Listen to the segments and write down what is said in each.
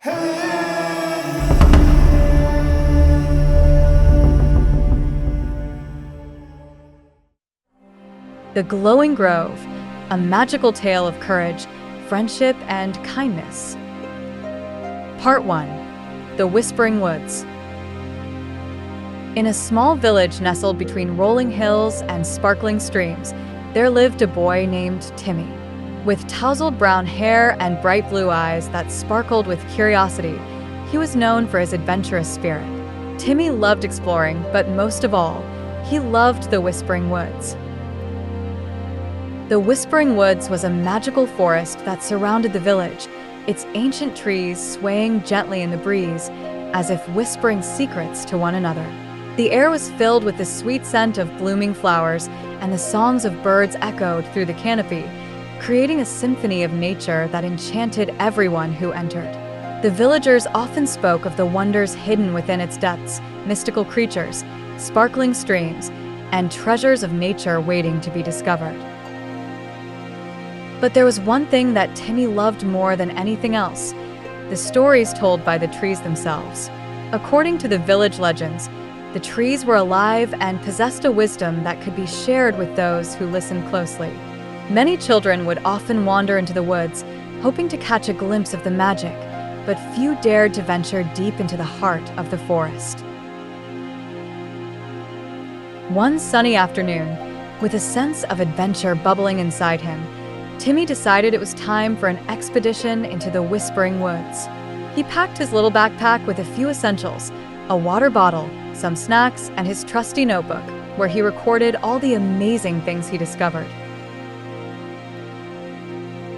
The Glowing Grove, a magical tale of courage, friendship, and kindness. Part 1. The Whispering Woods. In a small village nestled between rolling hills and sparkling streams, there lived a boy named Timmy. With tousled brown hair and bright blue eyes that sparkled with curiosity, he was known for his adventurous spirit. Timmy loved exploring, but most of all, he loved the Whispering Woods. The Whispering Woods was a magical forest that surrounded the village, its ancient trees swaying gently in the breeze, as if whispering secrets to one another. The air was filled with the sweet scent of blooming flowers, and the songs of birds echoed through the canopy, creating a symphony of nature that enchanted everyone who entered. The villagers often spoke of the wonders hidden within its depths, mystical creatures, sparkling streams, and treasures of nature waiting to be discovered. But there was one thing that Timmy loved more than anything else: the stories told by the trees themselves. According to the village legends, the trees were alive and possessed a wisdom that could be shared with those who listened closely. Many children would often wander into the woods, hoping to catch a glimpse of the magic, but few dared to venture deep into the heart of the forest. One sunny afternoon, with a sense of adventure bubbling inside him, Timmy decided it was time for an expedition into the Whispering Woods. He packed his little backpack with a few essentials: a water bottle, some snacks, and his trusty notebook, where he recorded all the amazing things he discovered.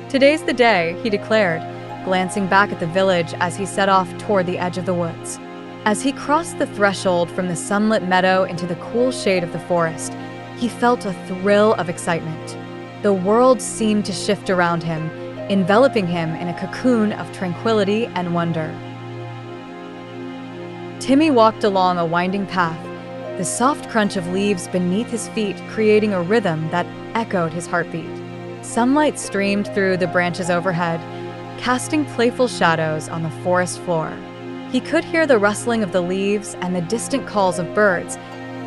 "Today's the day," he declared, glancing back at the village as he set off toward the edge of the woods. As he crossed the threshold from the sunlit meadow into the cool shade of the forest, he felt a thrill of excitement. The world seemed to shift around him, enveloping him in a cocoon of tranquility and wonder. Timmy walked along a winding path, the soft crunch of leaves beneath his feet creating a rhythm that echoed his heartbeat. Sunlight streamed through the branches overhead, casting playful shadows on the forest floor. He could hear the rustling of the leaves and the distant calls of birds,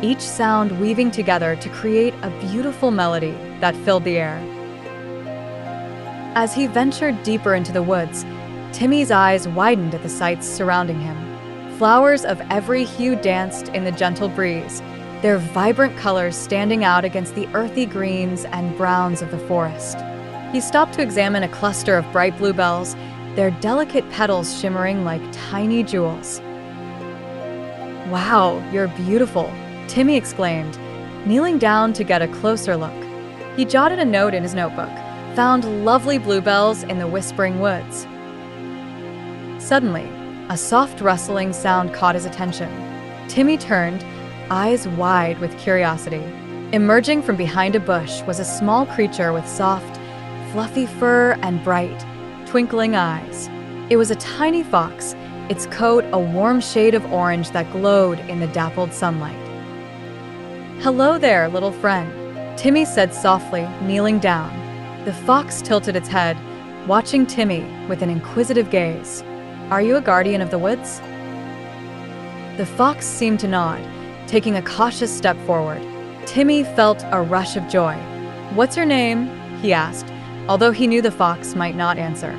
each sound weaving together to create a beautiful melody that filled the air. As he ventured deeper into the woods, Timmy's eyes widened at the sights surrounding him. Flowers of every hue danced in the gentle breeze, their vibrant colors standing out against the earthy greens and browns of the forest. He stopped to examine a cluster of bright bluebells, their delicate petals shimmering like tiny jewels. "Wow, you're beautiful," Timmy exclaimed, kneeling down to get a closer look. He jotted a note in his notebook: "Found lovely bluebells in the Whispering Woods." Suddenly, a soft rustling sound caught his attention. Timmy turned, eyes wide with curiosity. Emerging from behind a bush was a small creature with soft, fluffy fur and bright, twinkling eyes. It was a tiny fox, its coat a warm shade of orange that glowed in the dappled sunlight. "Hello there, little friend," Timmy said softly, kneeling down. The fox tilted its head, watching Timmy with an inquisitive gaze. "Are you a guardian of the woods?" The fox seemed to nod, taking a cautious step forward. Timmy felt a rush of joy. "What's your name?" he asked, although he knew the fox might not answer.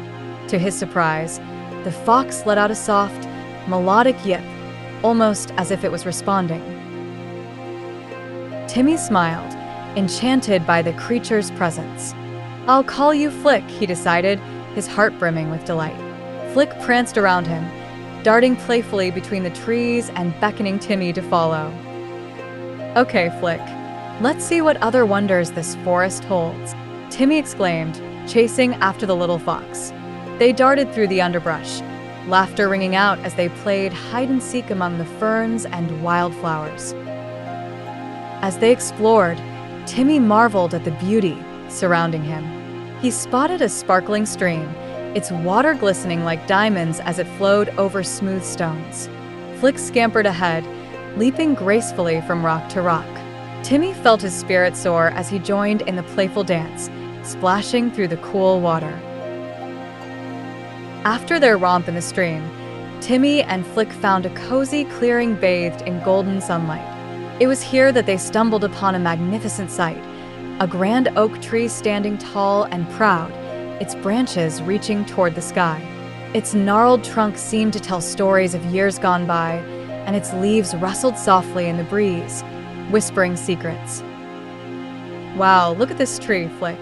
To his surprise, the fox let out a soft, melodic yip, almost as if it was responding. Timmy smiled, enchanted by the creature's presence. "I'll call you Flick," he decided, his heart brimming with delight. Flick pranced around him, darting playfully between the trees and beckoning Timmy to follow. "Okay, Flick, let's see what other wonders this forest holds," Timmy exclaimed, chasing after the little fox. They darted through the underbrush, laughter ringing out as they played hide-and-seek among the ferns and wildflowers. As they explored, Timmy marveled at the beauty surrounding him. He spotted a sparkling stream, its water glistening like diamonds as it flowed over smooth stones. Flick scampered ahead, leaping gracefully from rock to rock. Timmy felt his spirit soar as he joined in the playful dance, splashing through the cool water. After their romp in the stream, Timmy and Flick found a cozy clearing bathed in golden sunlight. It was here that they stumbled upon a magnificent sight, a grand oak tree standing tall and proud, its branches reaching toward the sky. Its gnarled trunk seemed to tell stories of years gone by, and its leaves rustled softly in the breeze, whispering secrets. "Wow, look at this tree, Flick,"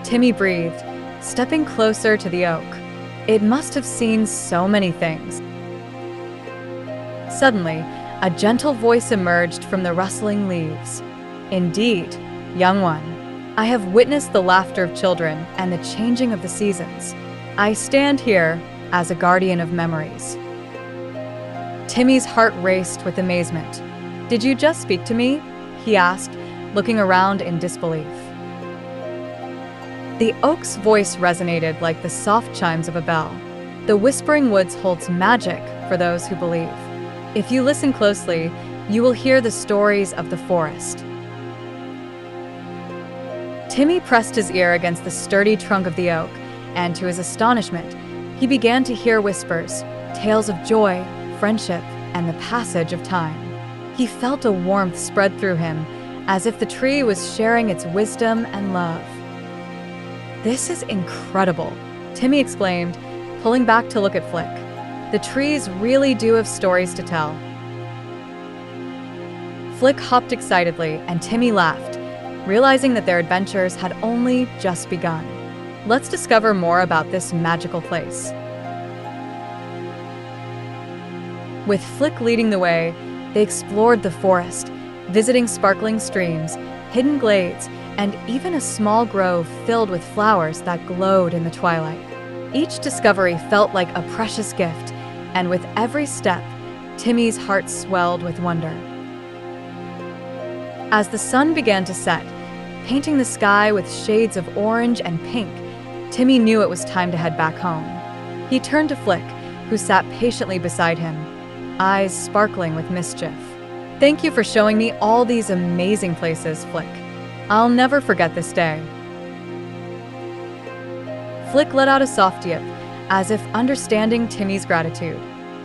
Timmy breathed, stepping closer to the oak. It must have seen so many things. Suddenly, a gentle voice emerged from the rustling leaves. "Indeed, young one, I have witnessed the laughter of children and the changing of the seasons. I stand here as a guardian of memories." Timmy's heart raced with amazement. "Did you just speak to me?" he asked, looking around in disbelief. The oak's voice resonated like the soft chimes of a bell. "The Whispering Woods holds magic for those who believe. If you listen closely, you will hear the stories of the forest." Timmy pressed his ear against the sturdy trunk of the oak, and to his astonishment, he began to hear whispers, tales of joy, friendship, and the passage of time. He felt a warmth spread through him, as if the tree was sharing its wisdom and love. "This is incredible," Timmy exclaimed, pulling back to look at Flick. "The trees really do have stories to tell." Flick hopped excitedly, and Timmy laughed, realizing that their adventures had only just begun. Let's discover more about this magical place. With Flick leading the way, they explored the forest, visiting sparkling streams, hidden glades, and even a small grove filled with flowers that glowed in the twilight. Each discovery felt like a precious gift, and with every step, Timmy's heart swelled with wonder. As the sun began to set, painting the sky with shades of orange and pink, Timmy knew it was time to head back home. He turned to Flick, who sat patiently beside him, eyes sparkling with mischief. "Thank you for showing me all these amazing places, Flick. I'll never forget this day." Flick let out a soft yip, as if understanding Timmy's gratitude.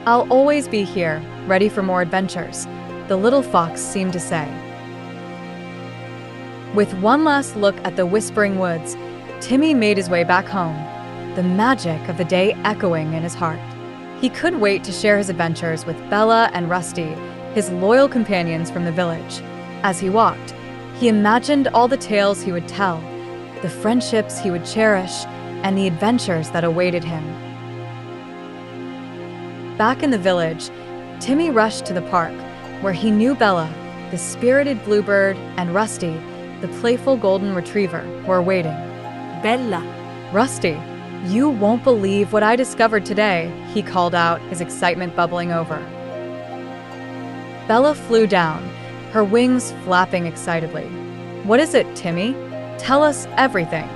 "I'll always be here, ready for more adventures," the little fox seemed to say. With one last look at the Whispering Woods, Timmy made his way back home, the magic of the day echoing in his heart. He couldn't wait to share his adventures with Bella and Rusty, his loyal companions from the village. As he walked, he imagined all the tales he would tell, the friendships he would cherish, and the adventures that awaited him. Back in the village, Timmy rushed to the park, where he knew Bella, the spirited bluebird, and Rusty, the playful golden retriever, were waiting. "Bella." "Rusty, you won't believe what I discovered today," he called out, his excitement bubbling over. Bella flew down, her wings flapping excitedly. "What is it, Timmy? Tell us everything."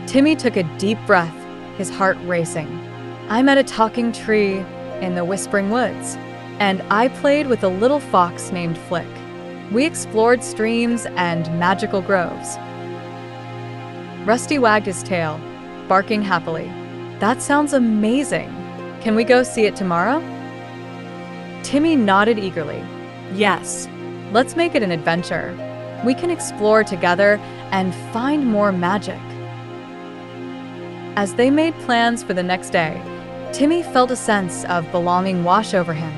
Timmy took a deep breath, his heart racing. "I met a talking tree in the Whispering Woods, and I played with a little fox named Flick. We explored streams and magical groves." Rusty wagged his tail, barking happily. "That sounds amazing. Can we go see it tomorrow?" Timmy nodded eagerly. "Yes, let's make it an adventure. We can explore together and find more magic." As they made plans for the next day, Timmy felt a sense of belonging wash over him.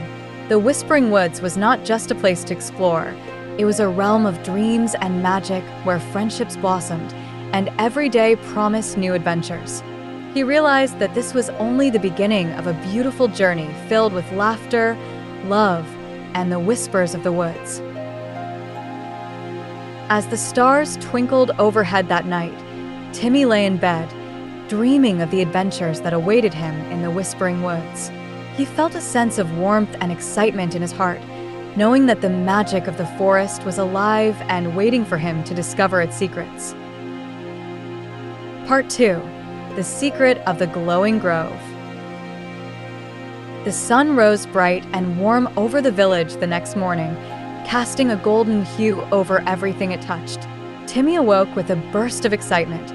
The Whispering Woods was not just a place to explore. It was a realm of dreams and magic where friendships blossomed, and every day promised new adventures. He realized that this was only the beginning of a beautiful journey filled with laughter, love, and the whispers of the woods. As the stars twinkled overhead that night, Timmy lay in bed, dreaming of the adventures that awaited him in the Whispering Woods. He felt a sense of warmth and excitement in his heart, knowing that the magic of the forest was alive and waiting for him to discover its secrets. Part 2. The Secret of the Glowing Grove. The sun rose bright and warm over the village the next morning, casting a golden hue over everything it touched. Timmy awoke with a burst of excitement,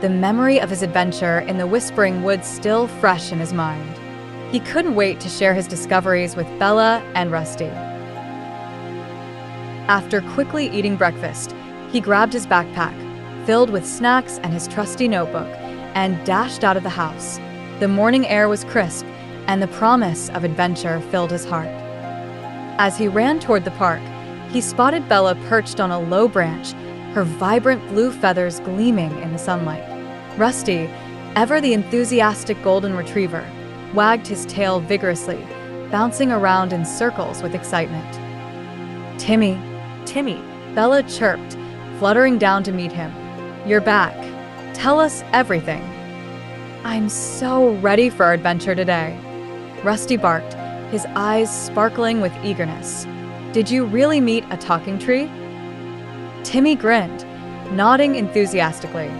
the memory of his adventure in the Whispering Woods still fresh in his mind. He couldn't wait to share his discoveries with Bella and Rusty. After quickly eating breakfast, he grabbed his backpack, filled with snacks and his trusty notebook, and dashed out of the house. The morning air was crisp, and the promise of adventure filled his heart. As he ran toward the park, he spotted Bella perched on a low branch, her vibrant blue feathers gleaming in the sunlight. Rusty, ever the enthusiastic golden retriever, wagged his tail vigorously, bouncing around in circles with excitement. "Timmy, Timmy," Bella chirped, fluttering down to meet him. "You're back. Tell us everything." "I'm so ready for our adventure today," Rusty barked, his eyes sparkling with eagerness. "Did you really meet a talking tree?" Timmy grinned, nodding enthusiastically.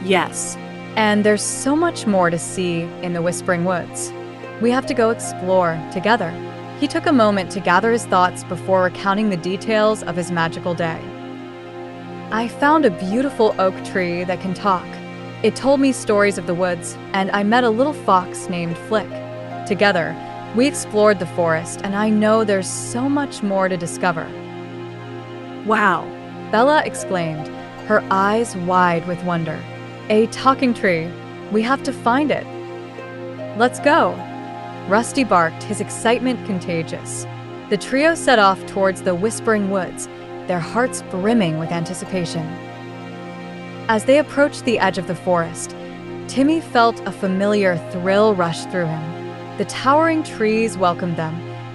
"Yes, and there's so much more to see in the Whispering Woods. We have to go explore together." He took a moment to gather his thoughts before recounting the details of his magical day. "I found a beautiful oak tree that can talk. It told me stories of the woods, and I met a little fox named Flick. Together, we explored the forest, and I know there's so much more to discover." "Wow," Bella exclaimed, her eyes wide with wonder. "A talking tree. We have to find it." "Let's go," Rusty barked, his excitement contagious. The trio set off towards the Whispering Woods, their hearts brimming with anticipation. As they approached the edge of the forest, Timmy felt a familiar thrill rush through him. The towering trees welcomed them,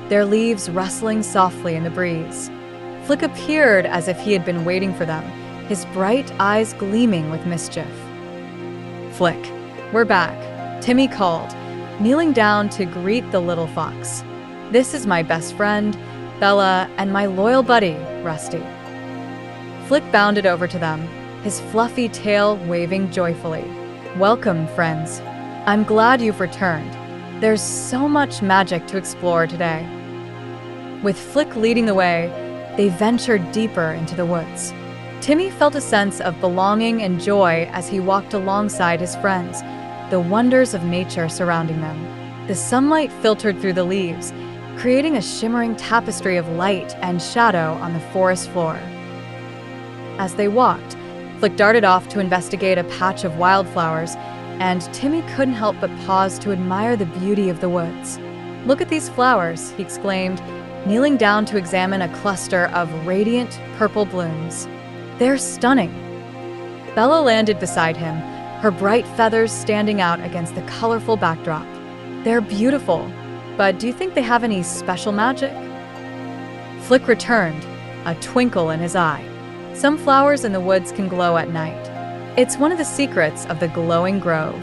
their leaves rustling softly in the breeze. Flick appeared as if he had been waiting for them, his bright eyes gleaming with mischief. "Flick, we're back," Timmy called, kneeling down to greet the little fox. "This is my best friend, Bella, and my loyal buddy, Rusty." Flick bounded over to them, his fluffy tail waving joyfully. "Welcome, friends. I'm glad you've returned. There's so much magic to explore today." With Flick leading the way, they ventured deeper into the woods. Timmy felt a sense of belonging and joy as he walked alongside his friends, the wonders of nature surrounding them. The sunlight filtered through the leaves, creating a shimmering tapestry of light and shadow on the forest floor. As they walked, Flick darted off to investigate a patch of wildflowers, and Timmy couldn't help but pause to admire the beauty of the woods. "Look at these flowers," he exclaimed, kneeling down to examine a cluster of radiant purple blooms. "They're stunning." Bella landed beside him, her bright feathers standing out against the colorful backdrop. "They're beautiful, but do you think they have any special magic?" Flick returned, a twinkle in his eye. "Some flowers in the woods can glow at night. It's one of the secrets of the glowing grove."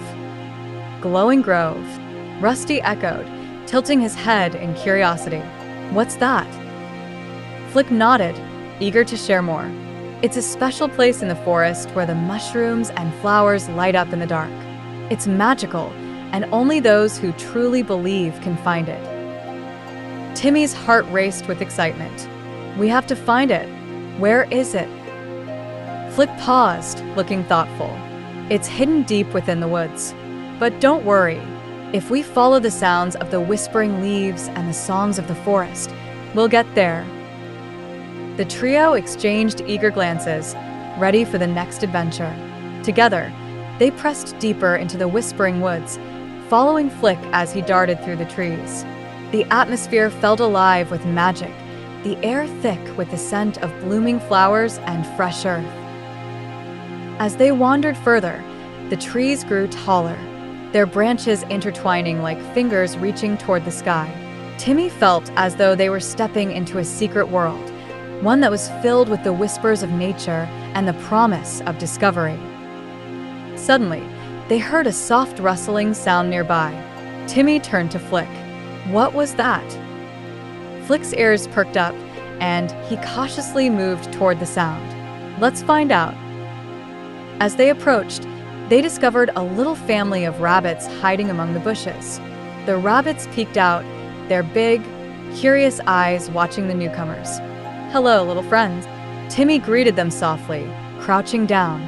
"Glowing grove," Rusty echoed, tilting his head in curiosity. "What's that?" Flick nodded, eager to share more. "It's a special place in the forest where the mushrooms and flowers light up in the dark. It's magical, and only those who truly believe can find it." Timmy's heart raced with excitement. "We have to find it. Where is it?" Flick paused, looking thoughtful. "It's hidden deep within the woods. But don't worry. If we follow the sounds of the whispering leaves and the songs of the forest, we'll get there." The trio exchanged eager glances, ready for the next adventure. Together, they pressed deeper into the Whispering Woods, following Flick as he darted through the trees. The atmosphere felt alive with magic, the air thick with the scent of blooming flowers and fresh earth. As they wandered further, the trees grew taller, their branches intertwining like fingers reaching toward the sky. Timmy felt as though they were stepping into a secret world, one that was filled with the whispers of nature and the promise of discovery. Suddenly, they heard a soft rustling sound nearby. Timmy turned to Flick. What was that? Flick's ears perked up, and he cautiously moved toward the sound. "Let's find out." As they approached, they discovered a little family of rabbits hiding among the bushes. The rabbits peeked out, their big, curious eyes watching the newcomers. "Hello, little friends." Timmy greeted them softly, crouching down.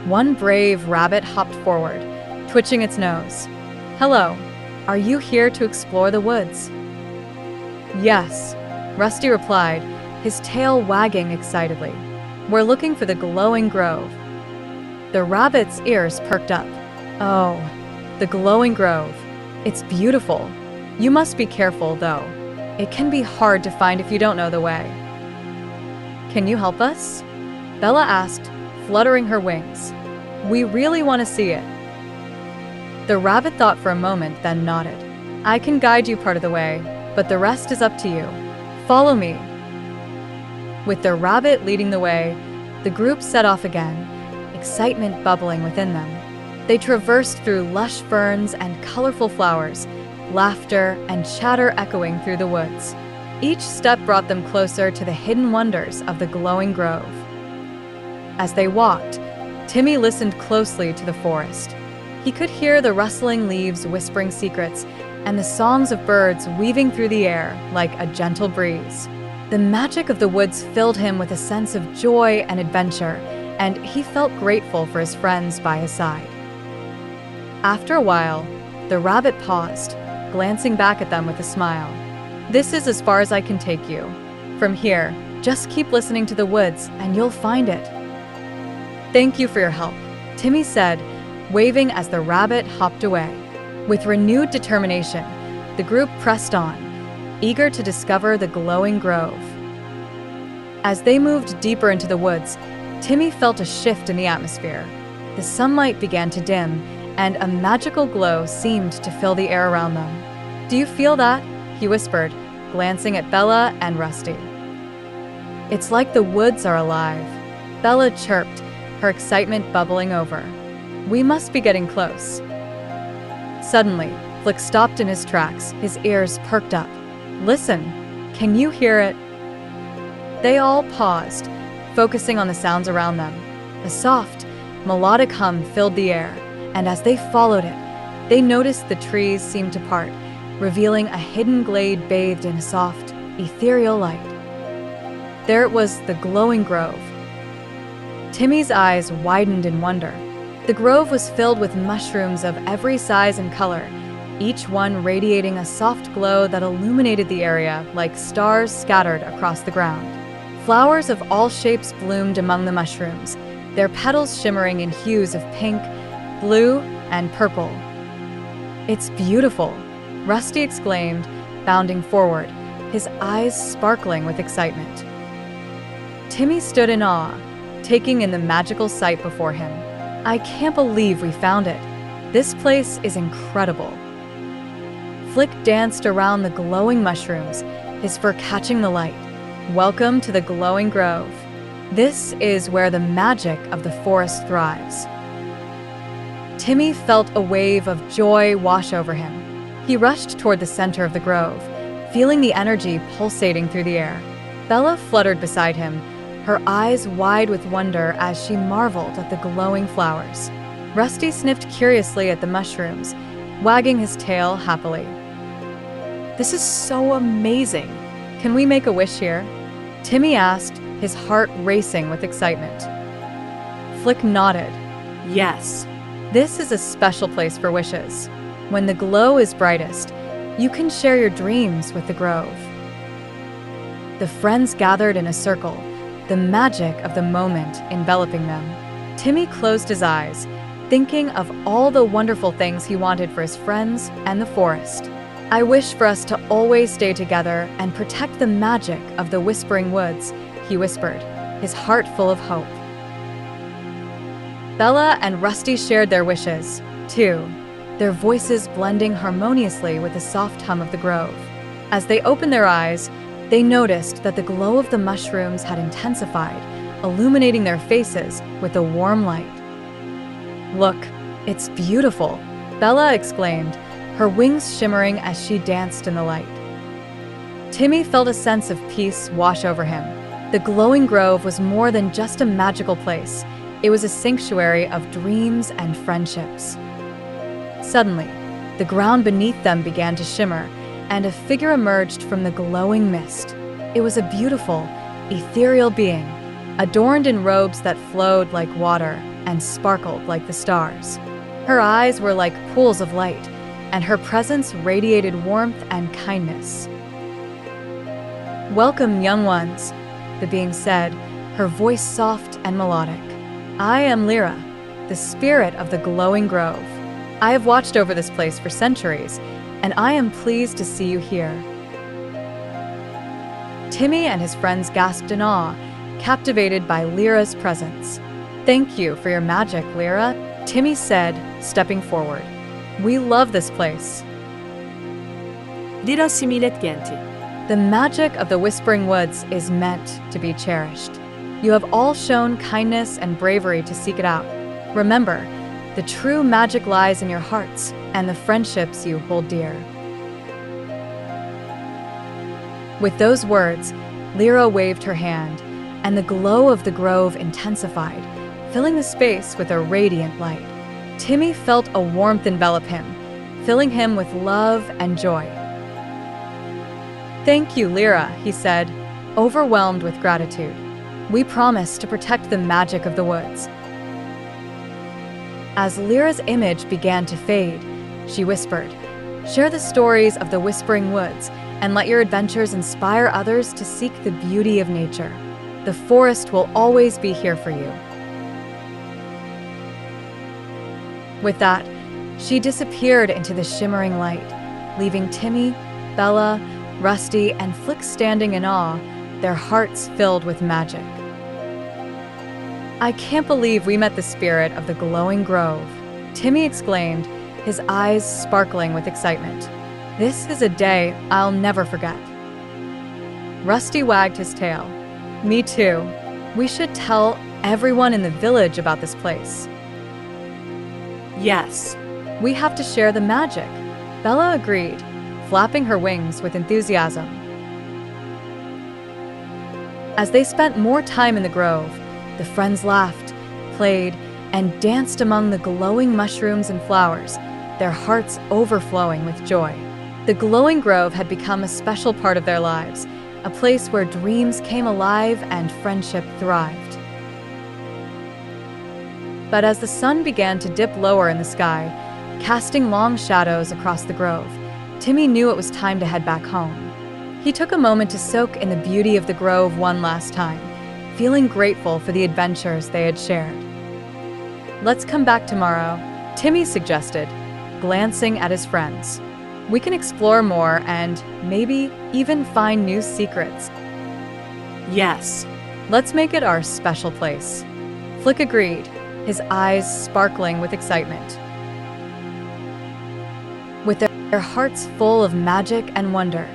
One brave rabbit hopped forward, twitching its nose. "Hello, are you here to explore the woods?" "Yes," Rusty replied, his tail wagging excitedly. "We're looking for the glowing grove." The rabbit's ears perked up. "Oh, the glowing grove. It's beautiful. You must be careful, though. It can be hard to find if you don't know the way." "Can you help us?" Bella asked, fluttering her wings. "We really want to see it." The rabbit thought for a moment, then nodded. "I can guide you part of the way, but the rest is up to you. Follow me." With the rabbit leading the way, the group set off again, excitement bubbling within them. They traversed through lush ferns and colorful flowers, laughter and chatter echoing through the woods. Each step brought them closer to the hidden wonders of the glowing grove. As they walked, Timmy listened closely to the forest. He could hear the rustling leaves whispering secrets and the songs of birds weaving through the air like a gentle breeze. The magic of the woods filled him with a sense of joy and adventure, and he felt grateful for his friends by his side. After a while, the rabbit paused, glancing back at them with a smile. "This is as far as I can take you. From here, just keep listening to the woods and you'll find it." "Thank you for your help," Timmy said, waving as the rabbit hopped away. With renewed determination, the group pressed on, eager to discover the glowing grove. As they moved deeper into the woods, Timmy felt a shift in the atmosphere. The sunlight began to dim, and a magical glow seemed to fill the air around them. "Do you feel that?" he whispered, glancing at Bella and Rusty. "It's like the woods are alive," Bella chirped, her excitement bubbling over. "We must be getting close." Suddenly, Flick stopped in his tracks, his ears perked up. "Listen, can you hear it?" They all paused, focusing on the sounds around them. A soft, melodic hum filled the air, and as they followed it, they noticed the trees seemed to part, revealing a hidden glade bathed in a soft, ethereal light. There it was, the glowing grove. Timmy's eyes widened in wonder. The grove was filled with mushrooms of every size and color, each one radiating a soft glow that illuminated the area like stars scattered across the ground. Flowers of all shapes bloomed among the mushrooms, their petals shimmering in hues of pink, blue, and purple. "It's beautiful," Rusty exclaimed, bounding forward, his eyes sparkling with excitement. Timmy stood in awe, taking in the magical sight before him. "I can't believe we found it. This place is incredible." Flick danced around the glowing mushrooms, his fur catching the light. "Welcome to the glowing grove. This is where the magic of the forest thrives." Timmy felt a wave of joy wash over him. He rushed toward the center of the grove, feeling the energy pulsating through the air. Bella fluttered beside him, her eyes wide with wonder as she marveled at the glowing flowers. Rusty sniffed curiously at the mushrooms, wagging his tail happily. "This is so amazing. Can we make a wish here?" Timmy asked, his heart racing with excitement. Flick nodded. "Yes. This is a special place for wishes. When the glow is brightest, you can share your dreams with the grove." The friends gathered in a circle, the magic of the moment enveloping them. Timmy closed his eyes, thinking of all the wonderful things he wanted for his friends and the forest. "I wish for us to always stay together and protect the magic of the Whispering Woods," he whispered, his heart full of hope. Bella and Rusty shared their wishes, too, their voices blending harmoniously with the soft hum of the grove. As they opened their eyes, they noticed that the glow of the mushrooms had intensified, illuminating their faces with a warm light. "Look, it's beautiful," Bella exclaimed, her wings shimmering as she danced in the light. Timmy felt a sense of peace wash over him. The glowing grove was more than just a magical place. It was a sanctuary of dreams and friendships. Suddenly, the ground beneath them began to shimmer, and a figure emerged from the glowing mist. It was a beautiful, ethereal being, adorned in robes that flowed like water, and sparkled like the stars. Her eyes were like pools of light, and her presence radiated warmth and kindness. "Welcome, young ones," the being said, her voice soft and melodic. "I am Lyra, the spirit of the glowing grove. I have watched over this place for centuries, and I am pleased to see you here." Timmy and his friends gasped in awe, captivated by Lyra's presence. "Thank you for your magic, Lyra," Timmy said, stepping forward. "We love this place." Lyra similet gentil. The magic of the Whispering Woods is meant to be cherished. You have all shown kindness and bravery to seek it out. Remember, the true magic lies in your hearts and the friendships you hold dear. With those words, Lyra waved her hand, and the glow of the grove intensified, filling the space with a radiant light. Timmy felt a warmth envelop him, filling him with love and joy. "Thank you, Lyra," he said, overwhelmed with gratitude. "We promise to protect the magic of the woods." As Lyra's image began to fade, she whispered, "Share the stories of the Whispering Woods and let your adventures inspire others to seek the beauty of nature. The forest will always be here for you." With that, she disappeared into the shimmering light, leaving Timmy, Bella, Rusty, and Flick standing in awe, their hearts filled with magic. "I can't believe we met the spirit of the glowing grove," Timmy exclaimed, his eyes sparkling with excitement. "This is a day I'll never forget." Rusty wagged his tail. "Me too. We should tell everyone in the village about this place." Yes. "We have to share the magic," Bella agreed, flapping her wings with enthusiasm. As they spent more time in the grove, the friends laughed, played, and danced among the glowing mushrooms and flowers, their hearts overflowing with joy. The glowing grove had become a special part of their lives, a place where dreams came alive and friendship thrived. But as the sun began to dip lower in the sky, casting long shadows across the grove, Timmy knew it was time to head back home. He took a moment to soak in the beauty of the grove one last time, feeling grateful for the adventures they had shared. "Let's come back tomorrow," Timmy suggested, glancing at his friends. "We can explore more and maybe even find new secrets." Yes. "Let's make it our special place," Flick agreed, his eyes sparkling with excitement. With their hearts full of magic and wonder,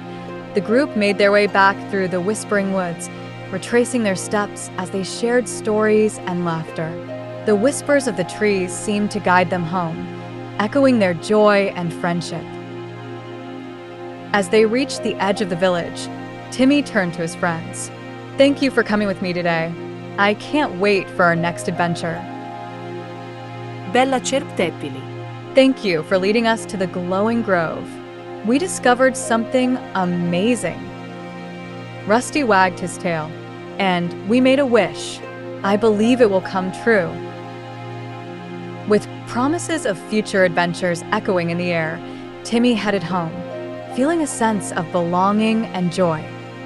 the group made their way back through the Whispering Woods, retracing their steps as they shared stories and laughter. The whispers of the trees seemed to guide them home, echoing their joy and friendship. As they reached the edge of the village, Timmy turned to his friends. "Thank you for coming with me today. I can't wait for our next adventure." Bella cerptepili. "Thank you for leading us to the glowing grove. We discovered something amazing." Rusty wagged his tail. "And we made a wish. I believe it will come true." With promises of future adventures echoing in the air, Timmy headed home, feeling a sense of belonging and joy.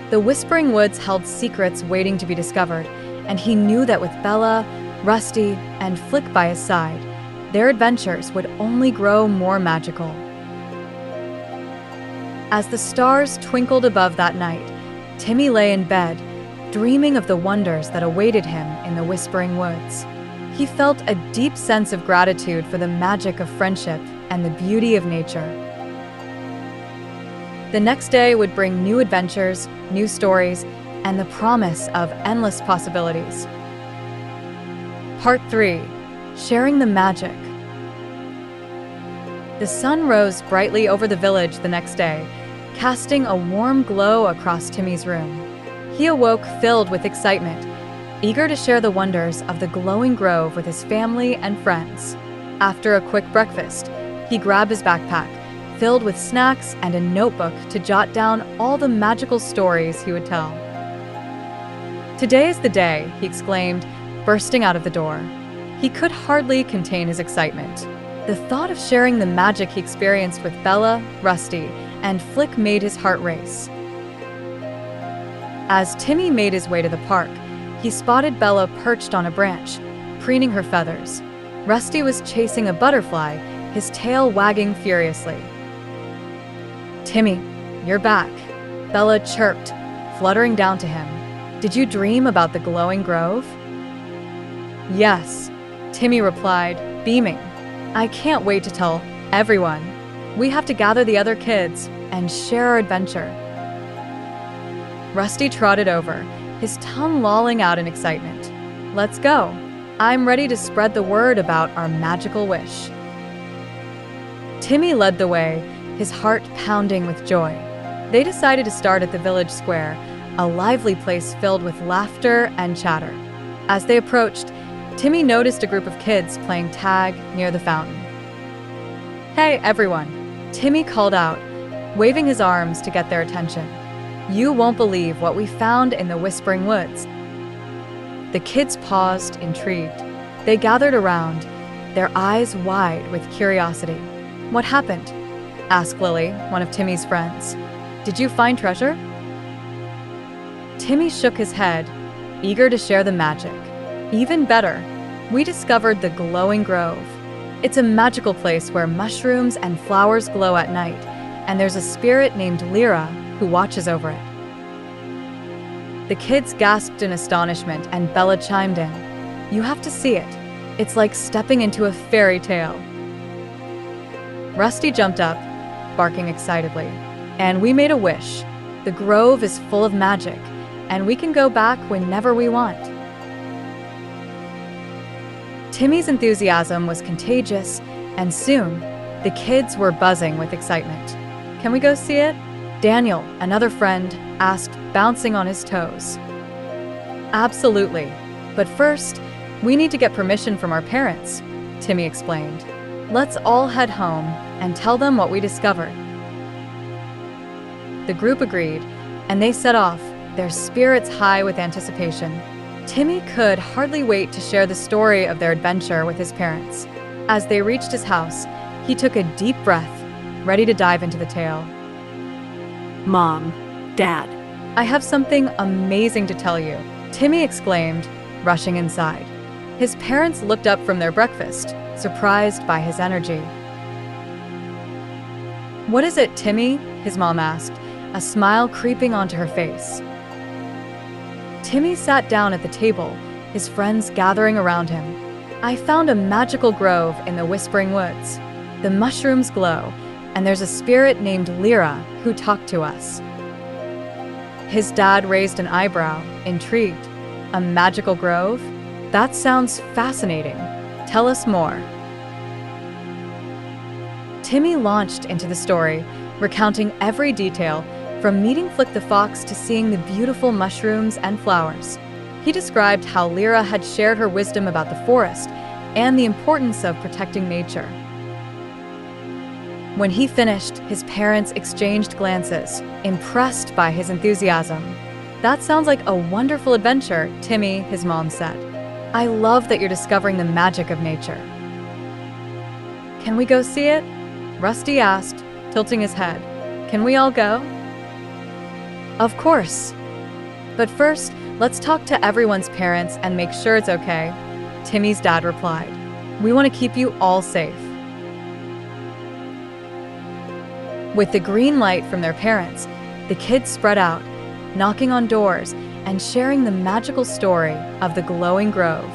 The Whispering Woods held secrets waiting to be discovered, and he knew that with Bella, Rusty, and Flick by his side, their adventures would only grow more magical. As the stars twinkled above that night, Timmy lay in bed, dreaming of the wonders that awaited him in the Whispering Woods. He felt a deep sense of gratitude for the magic of friendship and the beauty of nature. The next day would bring new adventures, new stories, and the promise of endless possibilities. Part 3. Sharing the Magic. The sun rose brightly over the village the next day, casting a warm glow across Timmy's room. He awoke filled with excitement, eager to share the wonders of the glowing grove with his family and friends. After a quick breakfast, he grabbed his backpack, filled with snacks and a notebook to jot down all the magical stories he would tell. "Today is the day," he exclaimed, bursting out of the door. He could hardly contain his excitement. The thought of sharing the magic he experienced with Bella, Rusty, and Flick made his heart race. As Timmy made his way to the park, he spotted Bella perched on a branch, preening her feathers. Rusty was chasing a butterfly, his tail wagging furiously. "Timmy, you're back," Bella chirped, fluttering down to him. "Did you dream about the glowing grove?" "Yes," Timmy replied, beaming. "I can't wait to tell everyone. We have to gather the other kids and share our adventure." Rusty trotted over, his tongue lolling out in excitement. "Let's go. I'm ready to spread the word about our magical wish." Timmy led the way, his heart pounding with joy. They decided to start at the village square, a lively place filled with laughter and chatter. As they approached, Timmy noticed a group of kids playing tag near the fountain. "Hey, everyone," Timmy called out, waving his arms to get their attention. "You won't believe what we found in the Whispering Woods." The kids paused, intrigued. They gathered around, their eyes wide with curiosity. "What happened?" asked Lily, one of Timmy's friends. "Did you find treasure?" Timmy shook his head, eager to share the magic. "Even better, we discovered the glowing grove. It's a magical place where mushrooms and flowers glow at night, and there's a spirit named Lyra who watches over it." The kids gasped in astonishment, and Bella chimed in. "You have to see it. It's like stepping into a fairy tale." Rusty jumped up, barking excitedly. "And we made a wish. The grove is full of magic, and we can go back whenever we want." Timmy's enthusiasm was contagious, and soon, the kids were buzzing with excitement. "Can we go see it?" Daniel, another friend, asked, bouncing on his toes. "Absolutely. But first, we need to get permission from our parents," Timmy explained. "Let's all head home and tell them what we discovered." The group agreed, and they set off, their spirits high with anticipation. Timmy could hardly wait to share the story of their adventure with his parents. As they reached his house, he took a deep breath, ready to dive into the tale. Mom, Dad, "I have something amazing to tell you," Timmy exclaimed, rushing inside. His parents looked up from their breakfast, surprised by his energy. "What is it, Timmy?" his mom asked, a smile creeping onto her face. Timmy sat down at the table, his friends gathering around him. "I found a magical grove in the Whispering Woods. The mushrooms glow, and there's a spirit named Lyra who talked to us." His dad raised an eyebrow, intrigued. "A magical grove? That sounds fascinating. Tell us more." Timmy launched into the story, recounting every detail, from meeting Flick the Fox to seeing the beautiful mushrooms and flowers. He described how Lyra had shared her wisdom about the forest and the importance of protecting nature. When he finished, his parents exchanged glances, impressed by his enthusiasm. "That sounds like a wonderful adventure," Timmy, his mom, said. "I love that you're discovering the magic of nature." "Can we go see it?" Rusty asked, tilting his head. "Can we all go?" "Of course. But first, let's talk to everyone's parents and make sure it's okay," Timmy's dad replied. "We want to keep you all safe." With the green light from their parents, the kids spread out, knocking on doors and sharing the magical story of the glowing grove.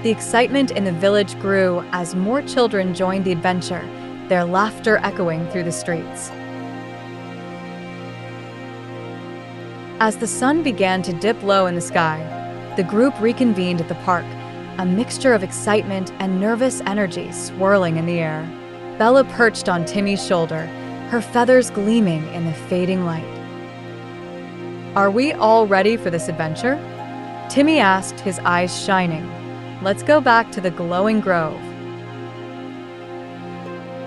The excitement in the village grew as more children joined the adventure, their laughter echoing through the streets. As the sun began to dip low in the sky, the group reconvened at the park, a mixture of excitement and nervous energy swirling in the air. Bella perched on Timmy's shoulder, her feathers gleaming in the fading light. "Are we all ready for this adventure?" Timmy asked, his eyes shining. "Let's go back to the glowing grove."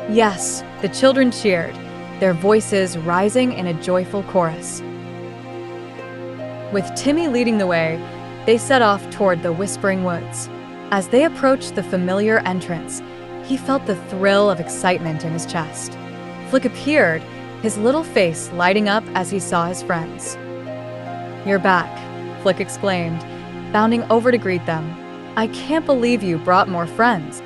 "Yes," the children cheered, their voices rising in a joyful chorus. With Timmy leading the way, they set off toward the Whispering Woods. As they approached the familiar entrance, he felt the thrill of excitement in his chest. Flick appeared, his little face lighting up as he saw his friends. "You're back," Flick exclaimed, bounding over to greet them. "I can't believe you brought more friends."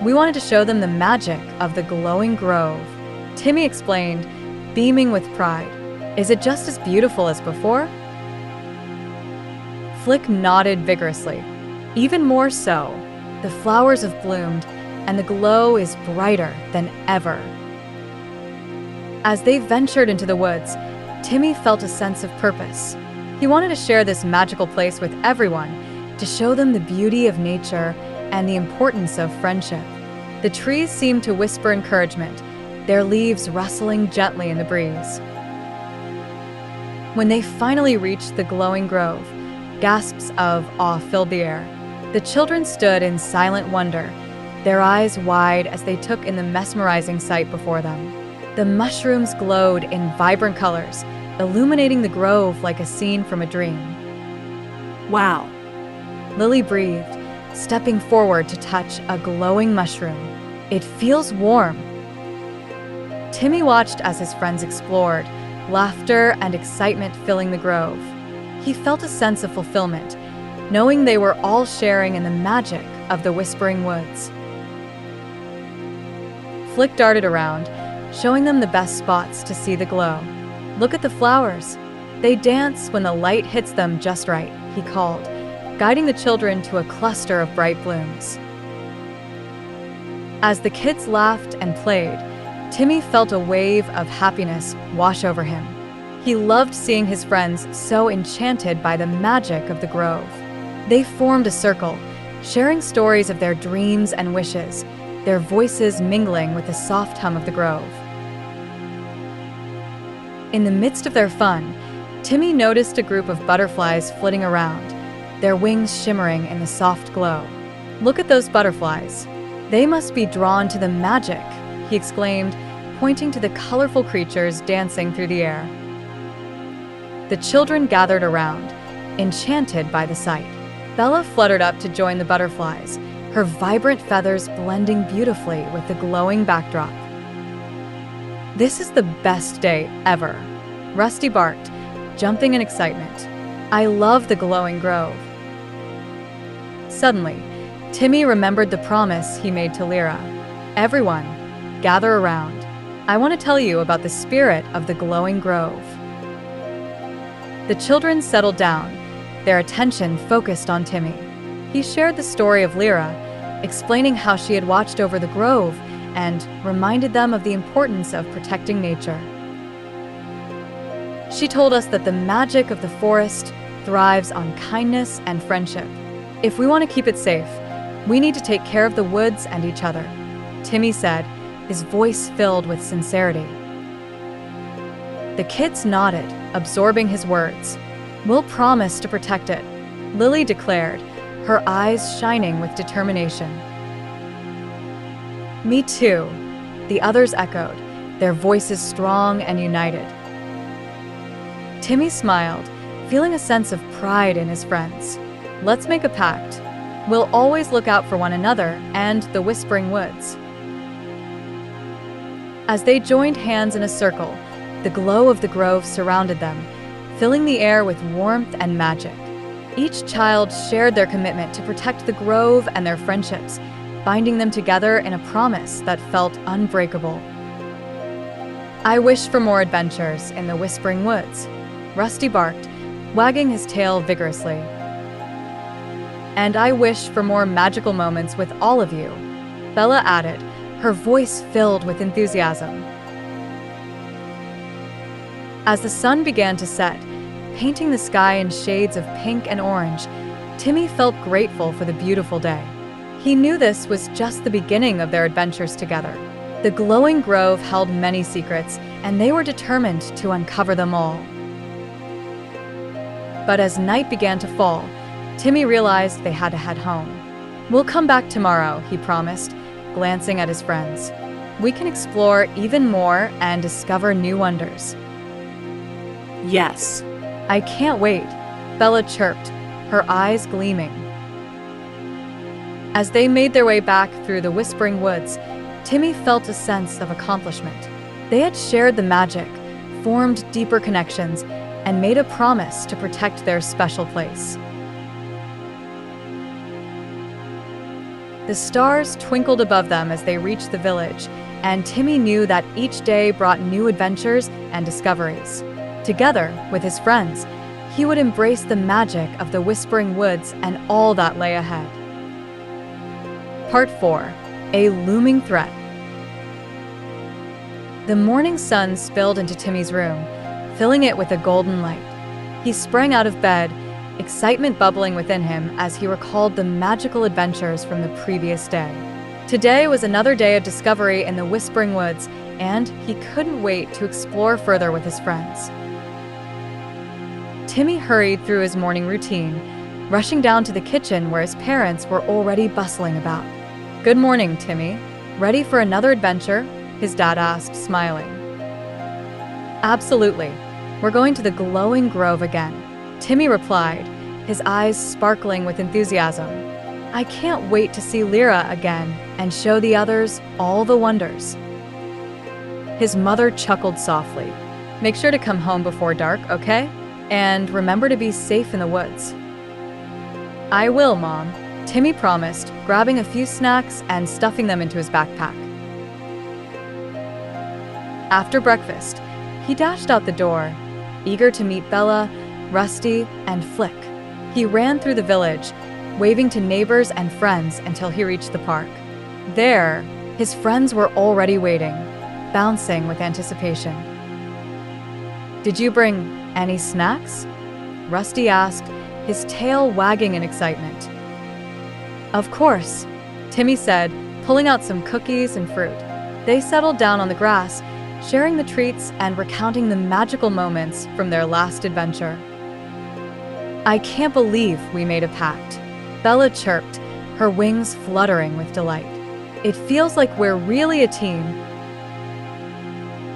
"We wanted to show them the magic of the glowing grove," Timmy explained, beaming with pride. "Is it just as beautiful as before?" Flick nodded vigorously. "Even more so. The flowers have bloomed, and the glow is brighter than ever." As they ventured into the woods, Timmy felt a sense of purpose. He wanted to share this magical place with everyone, to show them the beauty of nature and the importance of friendship. The trees seemed to whisper encouragement, their leaves rustling gently in the breeze. When they finally reached the glowing grove, gasps of awe filled the air. The children stood in silent wonder, their eyes wide as they took in the mesmerizing sight before them. The mushrooms glowed in vibrant colors, illuminating the grove like a scene from a dream. Wow. Lily breathed, stepping forward to touch a glowing mushroom. "It feels warm." Timmy watched as his friends explored, laughter and excitement filling the grove. He felt a sense of fulfillment, knowing they were all sharing in the magic of the Whispering Woods. Flick darted around, showing them the best spots to see the glow. "Look at the flowers. They dance when the light hits them just right," he called, guiding the children to a cluster of bright blooms. As the kids laughed and played, Timmy felt a wave of happiness wash over him. He loved seeing his friends so enchanted by the magic of the grove. They formed a circle, sharing stories of their dreams and wishes, their voices mingling with the soft hum of the grove. In the midst of their fun, Timmy noticed a group of butterflies flitting around, their wings shimmering in the soft glow. "Look at those butterflies. They must be drawn to the magic," he exclaimed, pointing to the colorful creatures dancing through the air. The children gathered around, enchanted by the sight. Bella fluttered up to join the butterflies, her vibrant feathers blending beautifully with the glowing backdrop. "This is the best day ever," Rusty barked, jumping in excitement. "I love the glowing grove." Suddenly, Timmy remembered the promise he made to Lyra. "Everyone, gather around. I want to tell you about the spirit of the glowing grove." The children settled down, their attention focused on Timmy. He shared the story of Lyra, explaining how she had watched over the grove and reminded them of the importance of protecting nature. "She told us that the magic of the forest thrives on kindness and friendship. If we want to keep it safe, we need to take care of the woods and each other," Timmy said, his voice filled with sincerity. The kids nodded, absorbing his words. "We'll promise to protect it," Lily declared, her eyes shining with determination. "Me too," the others echoed, their voices strong and united. Timmy smiled, feeling a sense of pride in his friends. "Let's make a pact. We'll always look out for one another and the Whispering Woods." As they joined hands in a circle, the glow of the grove surrounded them, filling the air with warmth and magic. Each child shared their commitment to protect the grove and their friendships, binding them together in a promise that felt unbreakable. "I wish for more adventures in the Whispering Woods," Rusty barked, wagging his tail vigorously. "And I wish for more magical moments with all of you," Bella added, her voice filled with enthusiasm. As the sun began to set, painting the sky in shades of pink and orange, Timmy felt grateful for the beautiful day. He knew this was just the beginning of their adventures together. The glowing grove held many secrets, and they were determined to uncover them all. But as night began to fall, Timmy realized they had to head home. "We'll come back tomorrow," he promised, glancing at his friends. "We can explore even more and discover new wonders." Yes. "I can't wait," Bella chirped, her eyes gleaming. As they made their way back through the whispering woods, Timmy felt a sense of accomplishment. They had shared the magic, formed deeper connections, and made a promise to protect their special place. The stars twinkled above them as they reached the village, and Timmy knew that each day brought new adventures and discoveries. Together with his friends, he would embrace the magic of the Whispering Woods and all that lay ahead. Part 4. A Looming Threat. The morning sun spilled into Timmy's room, filling it with a golden light. He sprang out of bed, excitement bubbling within him as he recalled the magical adventures from the previous day. Today was another day of discovery in the Whispering Woods, and he couldn't wait to explore further with his friends. Timmy hurried through his morning routine, rushing down to the kitchen where his parents were already bustling about. "Good morning, Timmy. Ready for another adventure?" his dad asked, smiling. "Absolutely. We're going to the glowing grove again," Timmy replied, his eyes sparkling with enthusiasm. "I can't wait to see Lyra again and show the others all the wonders." His mother chuckled softly. "Make sure to come home before dark, okay? And remember to be safe in the woods." "I will, Mom," Timmy promised, grabbing a few snacks and stuffing them into his backpack. After breakfast, he dashed out the door, eager to meet Bella, Rusty, and Flick. He ran through the village, waving to neighbors and friends until he reached the park. There, his friends were already waiting, bouncing with anticipation. "Did you bring any snacks?" Rusty asked, his tail wagging in excitement. "Of course," Timmy said, pulling out some cookies and fruit. They settled down on the grass, sharing the treats and recounting the magical moments from their last adventure. "I can't believe we made a pact," Bella chirped, her wings fluttering with delight. "It feels like we're really a team."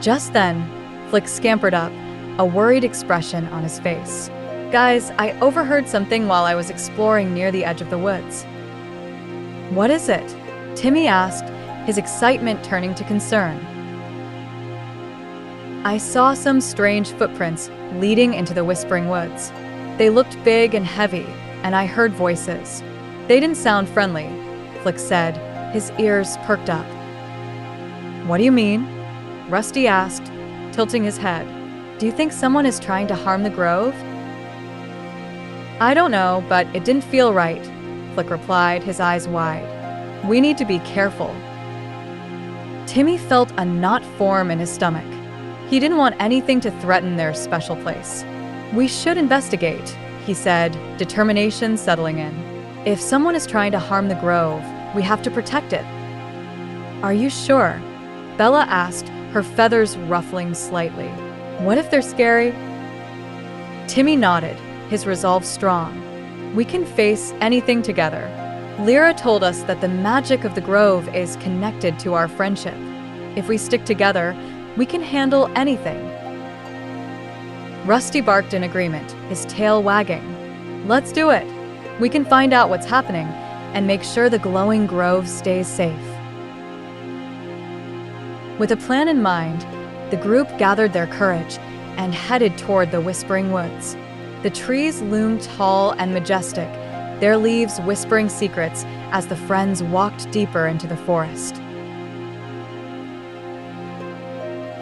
Just then, Flick scampered up, a worried expression on his face. "Guys, I overheard something while I was exploring near the edge of the woods." "What is it?" Timmy asked, his excitement turning to concern. "I saw some strange footprints leading into the Whispering Woods. They looked big and heavy, and I heard voices. They didn't sound friendly," Flick said, his ears perked up. "What do you mean?" Rusty asked, tilting his head. "Do you think someone is trying to harm the grove?" "I don't know, but it didn't feel right," Flick replied, his eyes wide. "We need to be careful." Timmy felt a knot form in his stomach. He didn't want anything to threaten their special place. "We should investigate," he said, determination settling in. "If someone is trying to harm the grove, we have to protect it." "Are you sure?" Bella asked, her feathers ruffling slightly. "What if they're scary?" Timmy nodded, his resolve strong. "We can face anything together. Lyra told us that the magic of the grove is connected to our friendship. If we stick together, we can handle anything." Rusty barked in agreement, his tail wagging. "Let's do it. We can find out what's happening and make sure the glowing grove stays safe." With a plan in mind, the group gathered their courage and headed toward the Whispering Woods. The trees loomed tall and majestic, their leaves whispering secrets as the friends walked deeper into the forest.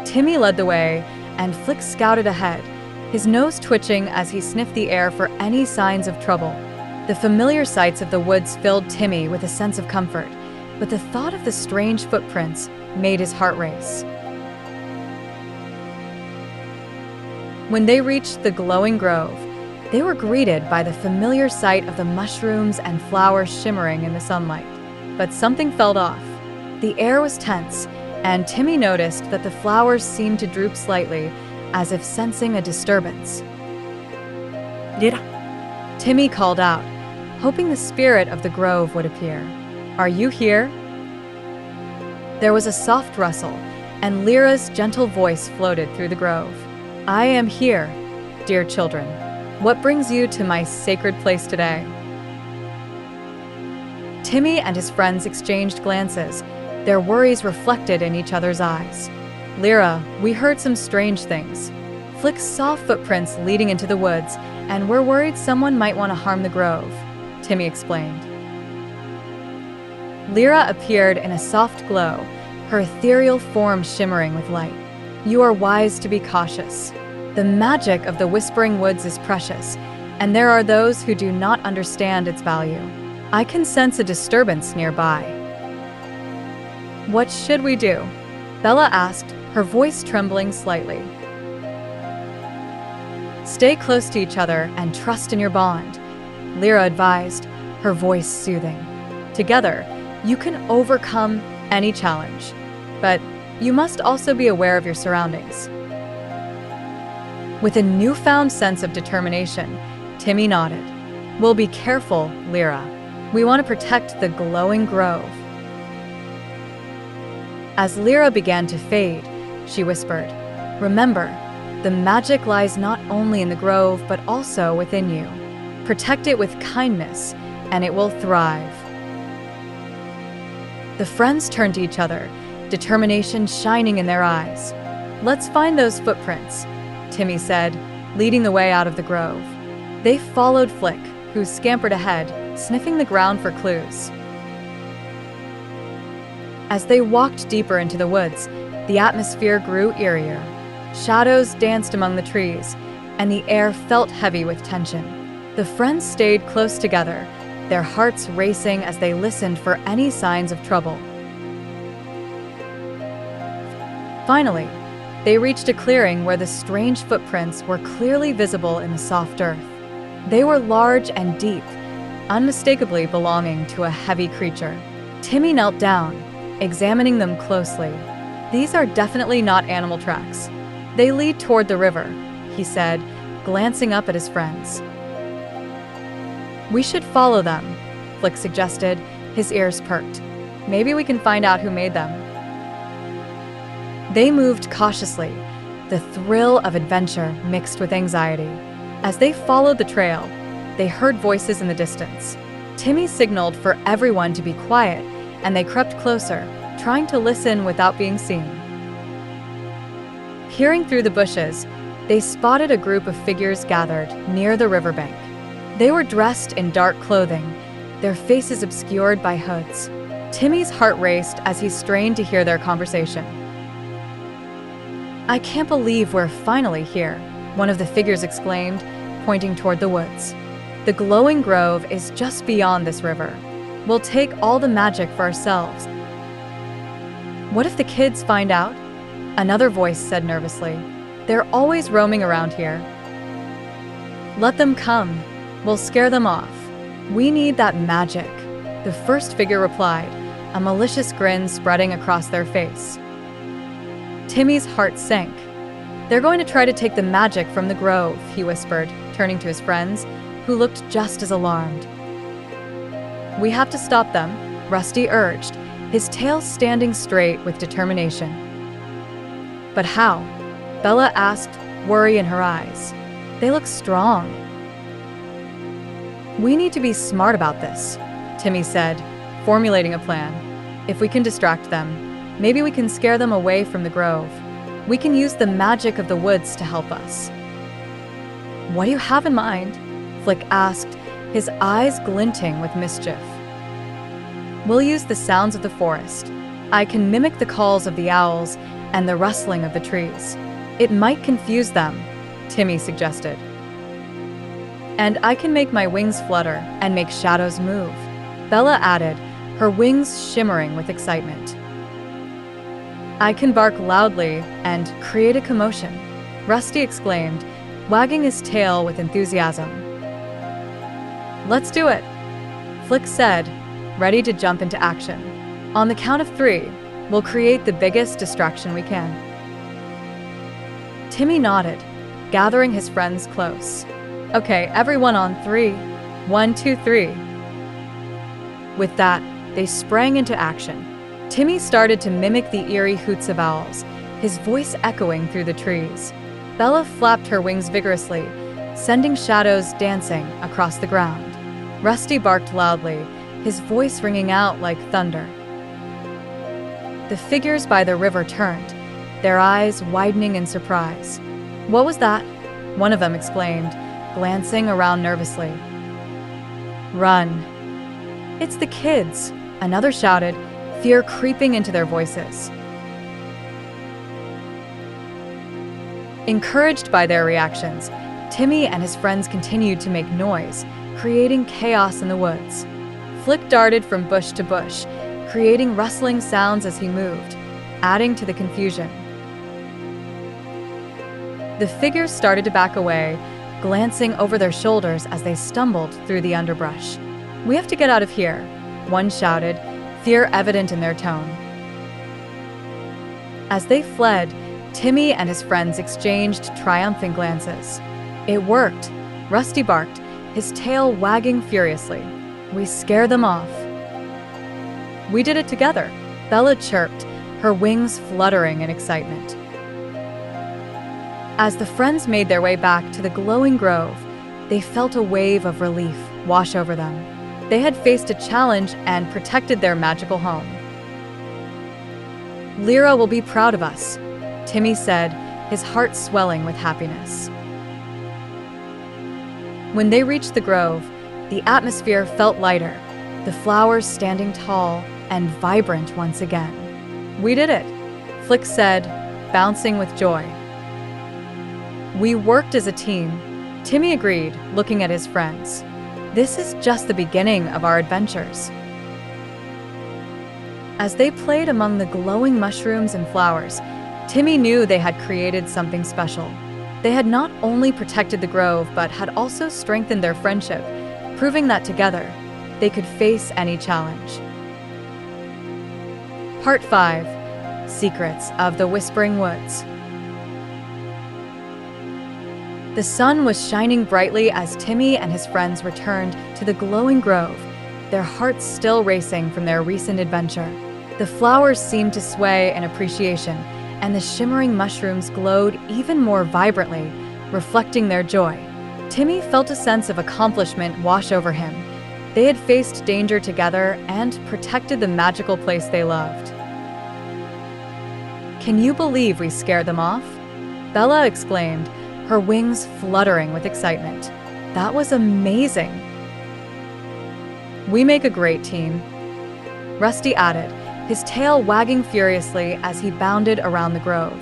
Timmy led the way, and Flick scouted ahead, his nose twitching as he sniffed the air for any signs of trouble. The familiar sights of the woods filled Timmy with a sense of comfort, but the thought of the strange footprints made his heart race. When they reached the glowing grove, they were greeted by the familiar sight of the mushrooms and flowers shimmering in the sunlight. But something felt off. The air was tense, and Timmy noticed that the flowers seemed to droop slightly, as if sensing a disturbance. Lyra, Timmy called out, hoping the spirit of the grove would appear. "Are you here?" There was a soft rustle, and Lyra's gentle voice floated through the grove. "I am here, dear children. What brings you to my sacred place today?" Timmy and his friends exchanged glances, their worries reflected in each other's eyes. Lyra, we heard some strange things. Flick saw footprints leading into the woods, and we're worried someone might want to harm the grove, Timmy explained. Lyra appeared in a soft glow, her ethereal form shimmering with light. You are wise to be cautious. The magic of the Whispering Woods is precious, and there are those who do not understand its value. I can sense a disturbance nearby. What should we do? Bella asked, her voice trembling slightly. Stay close to each other and trust in your bond, Lyra advised, her voice soothing. Together, you can overcome any challenge, but you must also be aware of your surroundings. With a newfound sense of determination, Timmy nodded. We'll be careful, Lyra. We want to protect the glowing grove. As Lyra began to fade, she whispered, remember, the magic lies not only in the grove but also within you. Protect it with kindness, and it will thrive. The friends turned to each other, determination shining in their eyes. Let's find those footprints, Timmy said, leading the way out of the grove. They followed Flick, who scampered ahead, sniffing the ground for clues. As they walked deeper into the woods, the atmosphere grew eerier. Shadows danced among the trees, and the air felt heavy with tension. The friends stayed close together, their hearts racing as they listened for any signs of trouble. Finally, they reached a clearing where the strange footprints were clearly visible in the soft earth. They were large and deep, unmistakably belonging to a heavy creature. Timmy knelt down, examining them closely. These are definitely not animal tracks. They lead toward the river, he said, glancing up at his friends. We should follow them, Flick suggested, his ears perked. Maybe we can find out who made them. They moved cautiously, the thrill of adventure mixed with anxiety. As they followed the trail, they heard voices in the distance. Timmy signaled for everyone to be quiet, and they crept closer, trying to listen without being seen. Peering through the bushes, they spotted a group of figures gathered near the riverbank. They were dressed in dark clothing, their faces obscured by hoods. Timmy's heart raced as he strained to hear their conversation. I can't believe we're finally here, one of the figures exclaimed, pointing toward the woods. The glowing grove is just beyond this river. We'll take all the magic for ourselves. What if the kids find out? Another voice said nervously. They're always roaming around here. Let them come. We'll scare them off. We need that magic, the first figure replied, a malicious grin spreading across their face. Timmy's heart sank. They're going to try to take the magic from the grove, he whispered, turning to his friends, who looked just as alarmed. We have to stop them, Rusty urged, his tail standing straight with determination. But how? Bella asked, worry in her eyes. They look strong. We need to be smart about this, Timmy said, formulating a plan. If we can distract them, maybe we can scare them away from the grove. We can use the magic of the woods to help us. What do you have in mind? Flick asked, his eyes glinting with mischief. We'll use the sounds of the forest. I can mimic the calls of the owls and the rustling of the trees. It might confuse them, Timmy suggested. And I can make my wings flutter and make shadows move, Bella added, her wings shimmering with excitement. I can bark loudly and create a commotion, Rusty exclaimed, wagging his tail with enthusiasm. Let's do it, Flick said, ready to jump into action. On the count of 3, we'll create the biggest distraction we can. Timmy nodded, gathering his friends close. Okay, everyone on 3. 1, 2, 3. With that, they sprang into action. Timmy started to mimic the eerie hoots of owls, his voice echoing through the trees. Bella flapped her wings vigorously, sending shadows dancing across the ground. Rusty barked loudly, his voice ringing out like thunder. The figures by the river turned, their eyes widening in surprise. "What was that?" one of them exclaimed, glancing around nervously. "Run." "It's the kids," another shouted, fear creeping into their voices. Encouraged by their reactions, Timmy and his friends continued to make noise, creating chaos in the woods. Flick darted from bush to bush, creating rustling sounds as he moved, adding to the confusion. The figures started to back away, glancing over their shoulders as they stumbled through the underbrush. "We have to get out of here," one shouted, fear evident in their tone. As they fled, Timmy and his friends exchanged triumphant glances. "It worked," Rusty barked, his tail wagging furiously. "We scared them off." "We did it together," Bella chirped, her wings fluttering in excitement. As the friends made their way back to the glowing grove, they felt a wave of relief wash over them. They had faced a challenge and protected their magical home. "Lyra will be proud of us," Timmy said, his heart swelling with happiness. When they reached the grove, the atmosphere felt lighter, the flowers standing tall and vibrant once again. "We did it," Flick said, bouncing with joy. "We worked as a team," Timmy agreed, looking at his friends. "This is just the beginning of our adventures." As they played among the glowing mushrooms and flowers, Timmy knew they had created something special. They had not only protected the grove, but had also strengthened their friendship, proving that together, they could face any challenge. Part 5. Secrets of the Whispering Woods. The sun was shining brightly as Timmy and his friends returned to the glowing grove, their hearts still racing from their recent adventure. The flowers seemed to sway in appreciation, and the shimmering mushrooms glowed even more vibrantly, reflecting their joy. Timmy felt a sense of accomplishment wash over him. They had faced danger together and protected the magical place they loved. "Can you believe we scared them off?" Bella exclaimed, her wings fluttering with excitement. "That was amazing." "We make a great team," Rusty added, his tail wagging furiously as he bounded around the grove.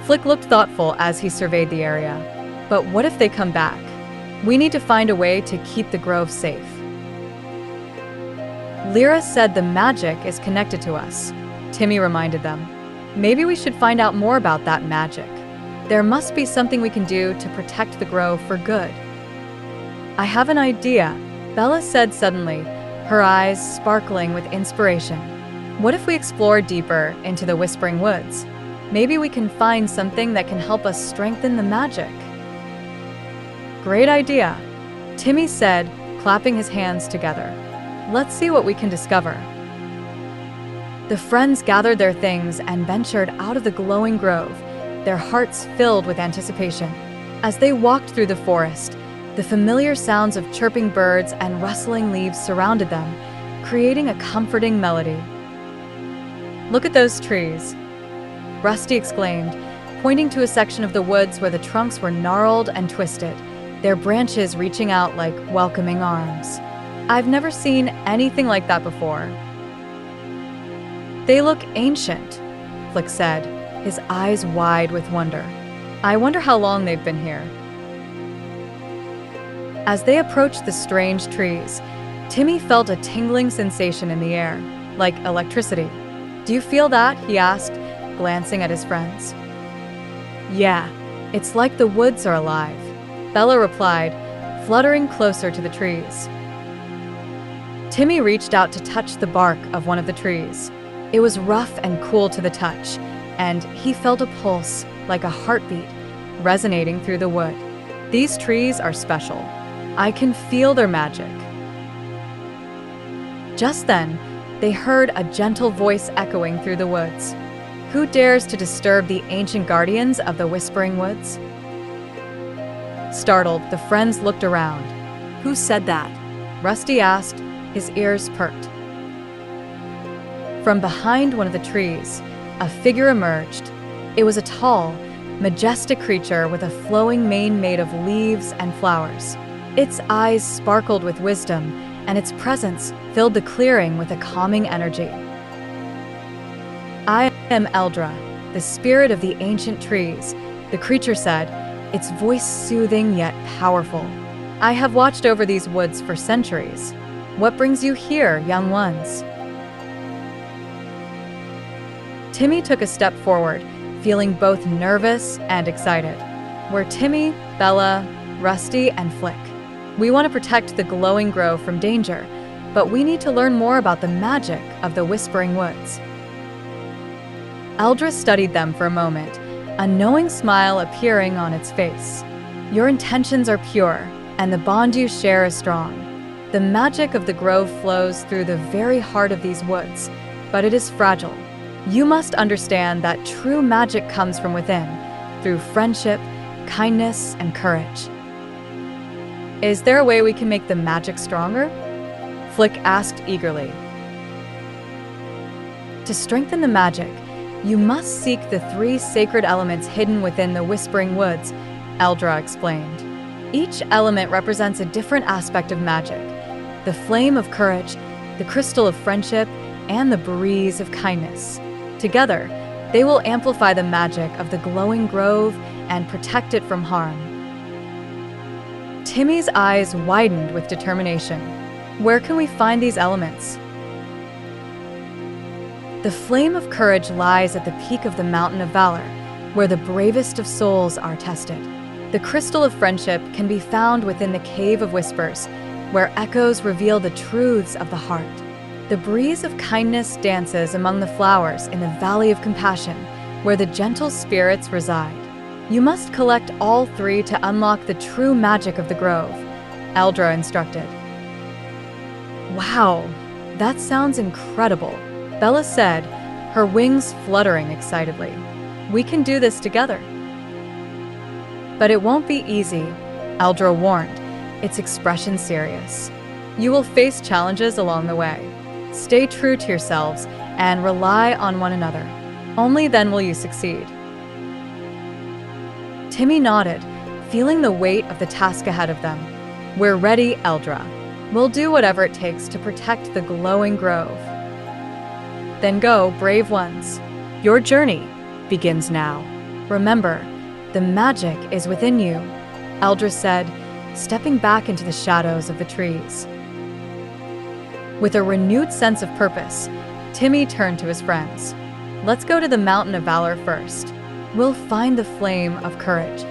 Flick looked thoughtful as he surveyed the area. "But what if they come back? We need to find a way to keep the grove safe." "Lyra said the magic is connected to us," Timmy reminded them. "Maybe we should find out more about that magic. There must be something we can do to protect the grove for good." "I have an idea," Bella said suddenly, her eyes sparkling with inspiration. "What if we explore deeper into the Whispering Woods? Maybe we can find something that can help us strengthen the magic." "Great idea," Timmy said, clapping his hands together. "Let's see what we can discover." The friends gathered their things and ventured out of the glowing grove, their hearts filled with anticipation. As they walked through the forest, the familiar sounds of chirping birds and rustling leaves surrounded them, creating a comforting melody. "Look at those trees," Rusty exclaimed, pointing to a section of the woods where the trunks were gnarled and twisted, their branches reaching out like welcoming arms. "I've never seen anything like that before." "They look ancient," Flick said, his eyes wide with wonder. "I wonder how long they've been here." As they approached the strange trees, Timmy felt a tingling sensation in the air, like electricity. "Do you feel that?" he asked, glancing at his friends. "Yeah, it's like the woods are alive," Bella replied, fluttering closer to the trees. Timmy reached out to touch the bark of one of the trees. It was rough and cool to the touch, and he felt a pulse, like a heartbeat, resonating through the wood. "These trees are special. I can feel their magic." Just then, they heard a gentle voice echoing through the woods. "Who dares to disturb the ancient guardians of the Whispering Woods?" Startled, the friends looked around. Who said that? Rusty asked, His ears perked. From behind one of the trees, a figure emerged. It was a tall, majestic creature with a flowing mane made of leaves and flowers. Its eyes sparkled with wisdom, and its presence filled the clearing with a calming energy. "I am Eldra, the spirit of the ancient trees," the creature said, its voice soothing yet powerful. "I have watched over these woods for centuries. What brings you here, young ones?" Timmy took a step forward, feeling both nervous and excited. "We're Timmy, Bella, Rusty, and Flick. We want to protect the glowing grove from danger, but we need to learn more about the magic of the Whispering Woods." Eldra studied them for a moment, a knowing smile appearing on its face. "Your intentions are pure, and the bond you share is strong. The magic of the grove flows through the very heart of these woods, but it is fragile. You must understand that true magic comes from within, through friendship, kindness, and courage." "Is there a way we can make the magic stronger?" Flick asked eagerly. "To strengthen the magic, you must seek the 3 sacred elements hidden within the Whispering Woods," Eldra explained. "Each element represents a different aspect of magic: the flame of courage, the crystal of friendship, and the breeze of kindness. Together, they will amplify the magic of the glowing grove and protect it from harm." Timmy's eyes widened with determination. "Where can we find these elements?" "The flame of courage lies at the peak of the Mountain of Valor, where the bravest of souls are tested. The crystal of friendship can be found within the Cave of Whispers, where echoes reveal the truths of the heart. The breeze of kindness dances among the flowers in the Valley of Compassion, where the gentle spirits reside. You must collect all 3 to unlock the true magic of the grove," Eldra instructed. "Wow, that sounds incredible," Bella said, her wings fluttering excitedly. "We can do this together." "But it won't be easy," Eldra warned, its expression serious. "You will face challenges along the way. Stay true to yourselves and rely on one another. Only then will you succeed." Timmy nodded, feeling the weight of the task ahead of them. "We're ready, Eldra. We'll do whatever it takes to protect the glowing grove." "Then go, brave ones. Your journey begins now. Remember, the magic is within you," Eldra said, stepping back into the shadows of the trees. With a renewed sense of purpose, Timmy turned to his friends. "Let's go to the Mountain of Valor first. We'll find the flame of courage."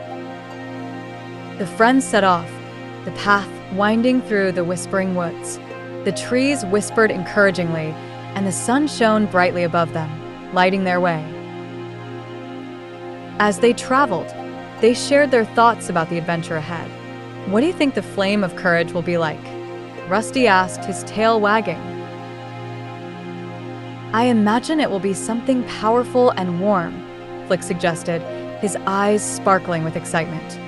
The friends set off, the path winding through the Whispering Woods. The trees whispered encouragingly, and the sun shone brightly above them, lighting their way. As they traveled, they shared their thoughts about the adventure ahead. "What do you think the flame of courage will be like?" Rusty asked, his tail wagging. "I imagine it will be something powerful and warm," Flick suggested, his eyes sparkling with excitement.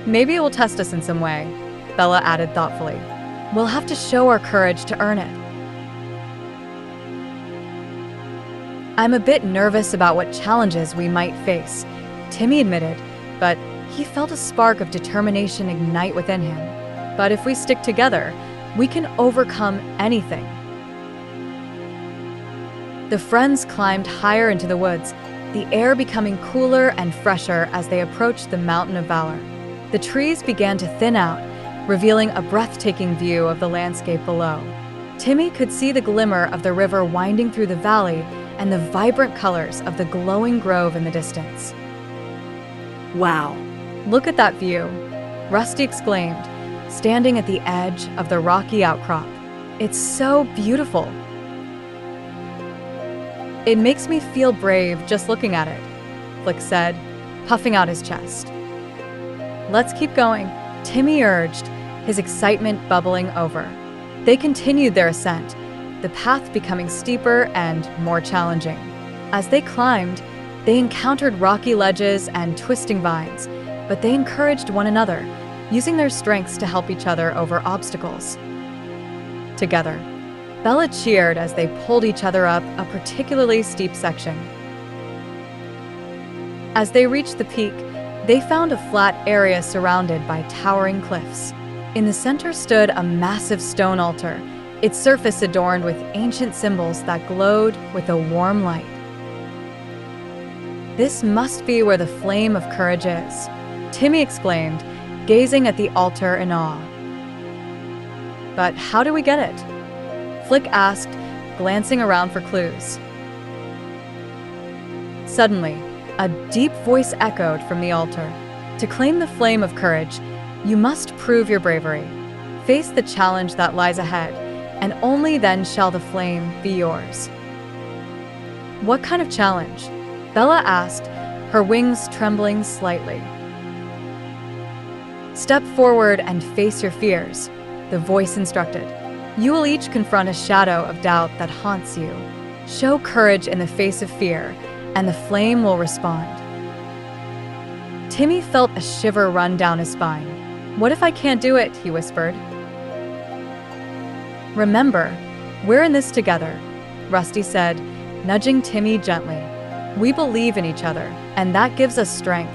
"Maybe it will test us in some way," Bella added thoughtfully. "We'll have to show our courage to earn it." "I'm a bit nervous about what challenges we might face," Timmy admitted, but he felt a spark of determination ignite within him. "But if we stick together, we can overcome anything." The friends climbed higher into the woods, the air becoming cooler and fresher as they approached the Mountain of Valor. The trees began to thin out, revealing a breathtaking view of the landscape below. Timmy could see the glimmer of the river winding through the valley and the vibrant colors of the glowing grove in the distance. Wow. "Look at that view," Rusty exclaimed, standing at the edge of the rocky outcrop. "It's so beautiful." "It makes me feel brave just looking at it," Flick said, puffing out his chest. "Let's keep going," Timmy urged, his excitement bubbling over. They continued their ascent, the path becoming steeper and more challenging. As they climbed, they encountered rocky ledges and twisting vines, but they encouraged one another, using their strengths to help each other over obstacles. together. Bella cheered as they pulled each other up a particularly steep section. As they reached the peak, they found a flat area surrounded by towering cliffs. In the center stood a massive stone altar, its surface adorned with ancient symbols that glowed with a warm light. "This must be where the flame of courage is," Timmy exclaimed, gazing at the altar in awe. "But how do we get it?" Flick asked, glancing around for clues. Suddenly, a deep voice echoed from the altar. "To claim the flame of courage, you must prove your bravery. Face the challenge that lies ahead, and only then shall the flame be yours." "What kind of challenge?" Bella asked, her wings trembling slightly. "Step forward and face your fears," the voice instructed. "You will each confront a shadow of doubt that haunts you. Show courage in the face of fear, and the flame will respond." Timmy felt a shiver run down his spine. "What if I can't do it?" he whispered. "Remember, we're in this together," Rusty said, nudging Timmy gently. "We believe in each other, and that gives us strength."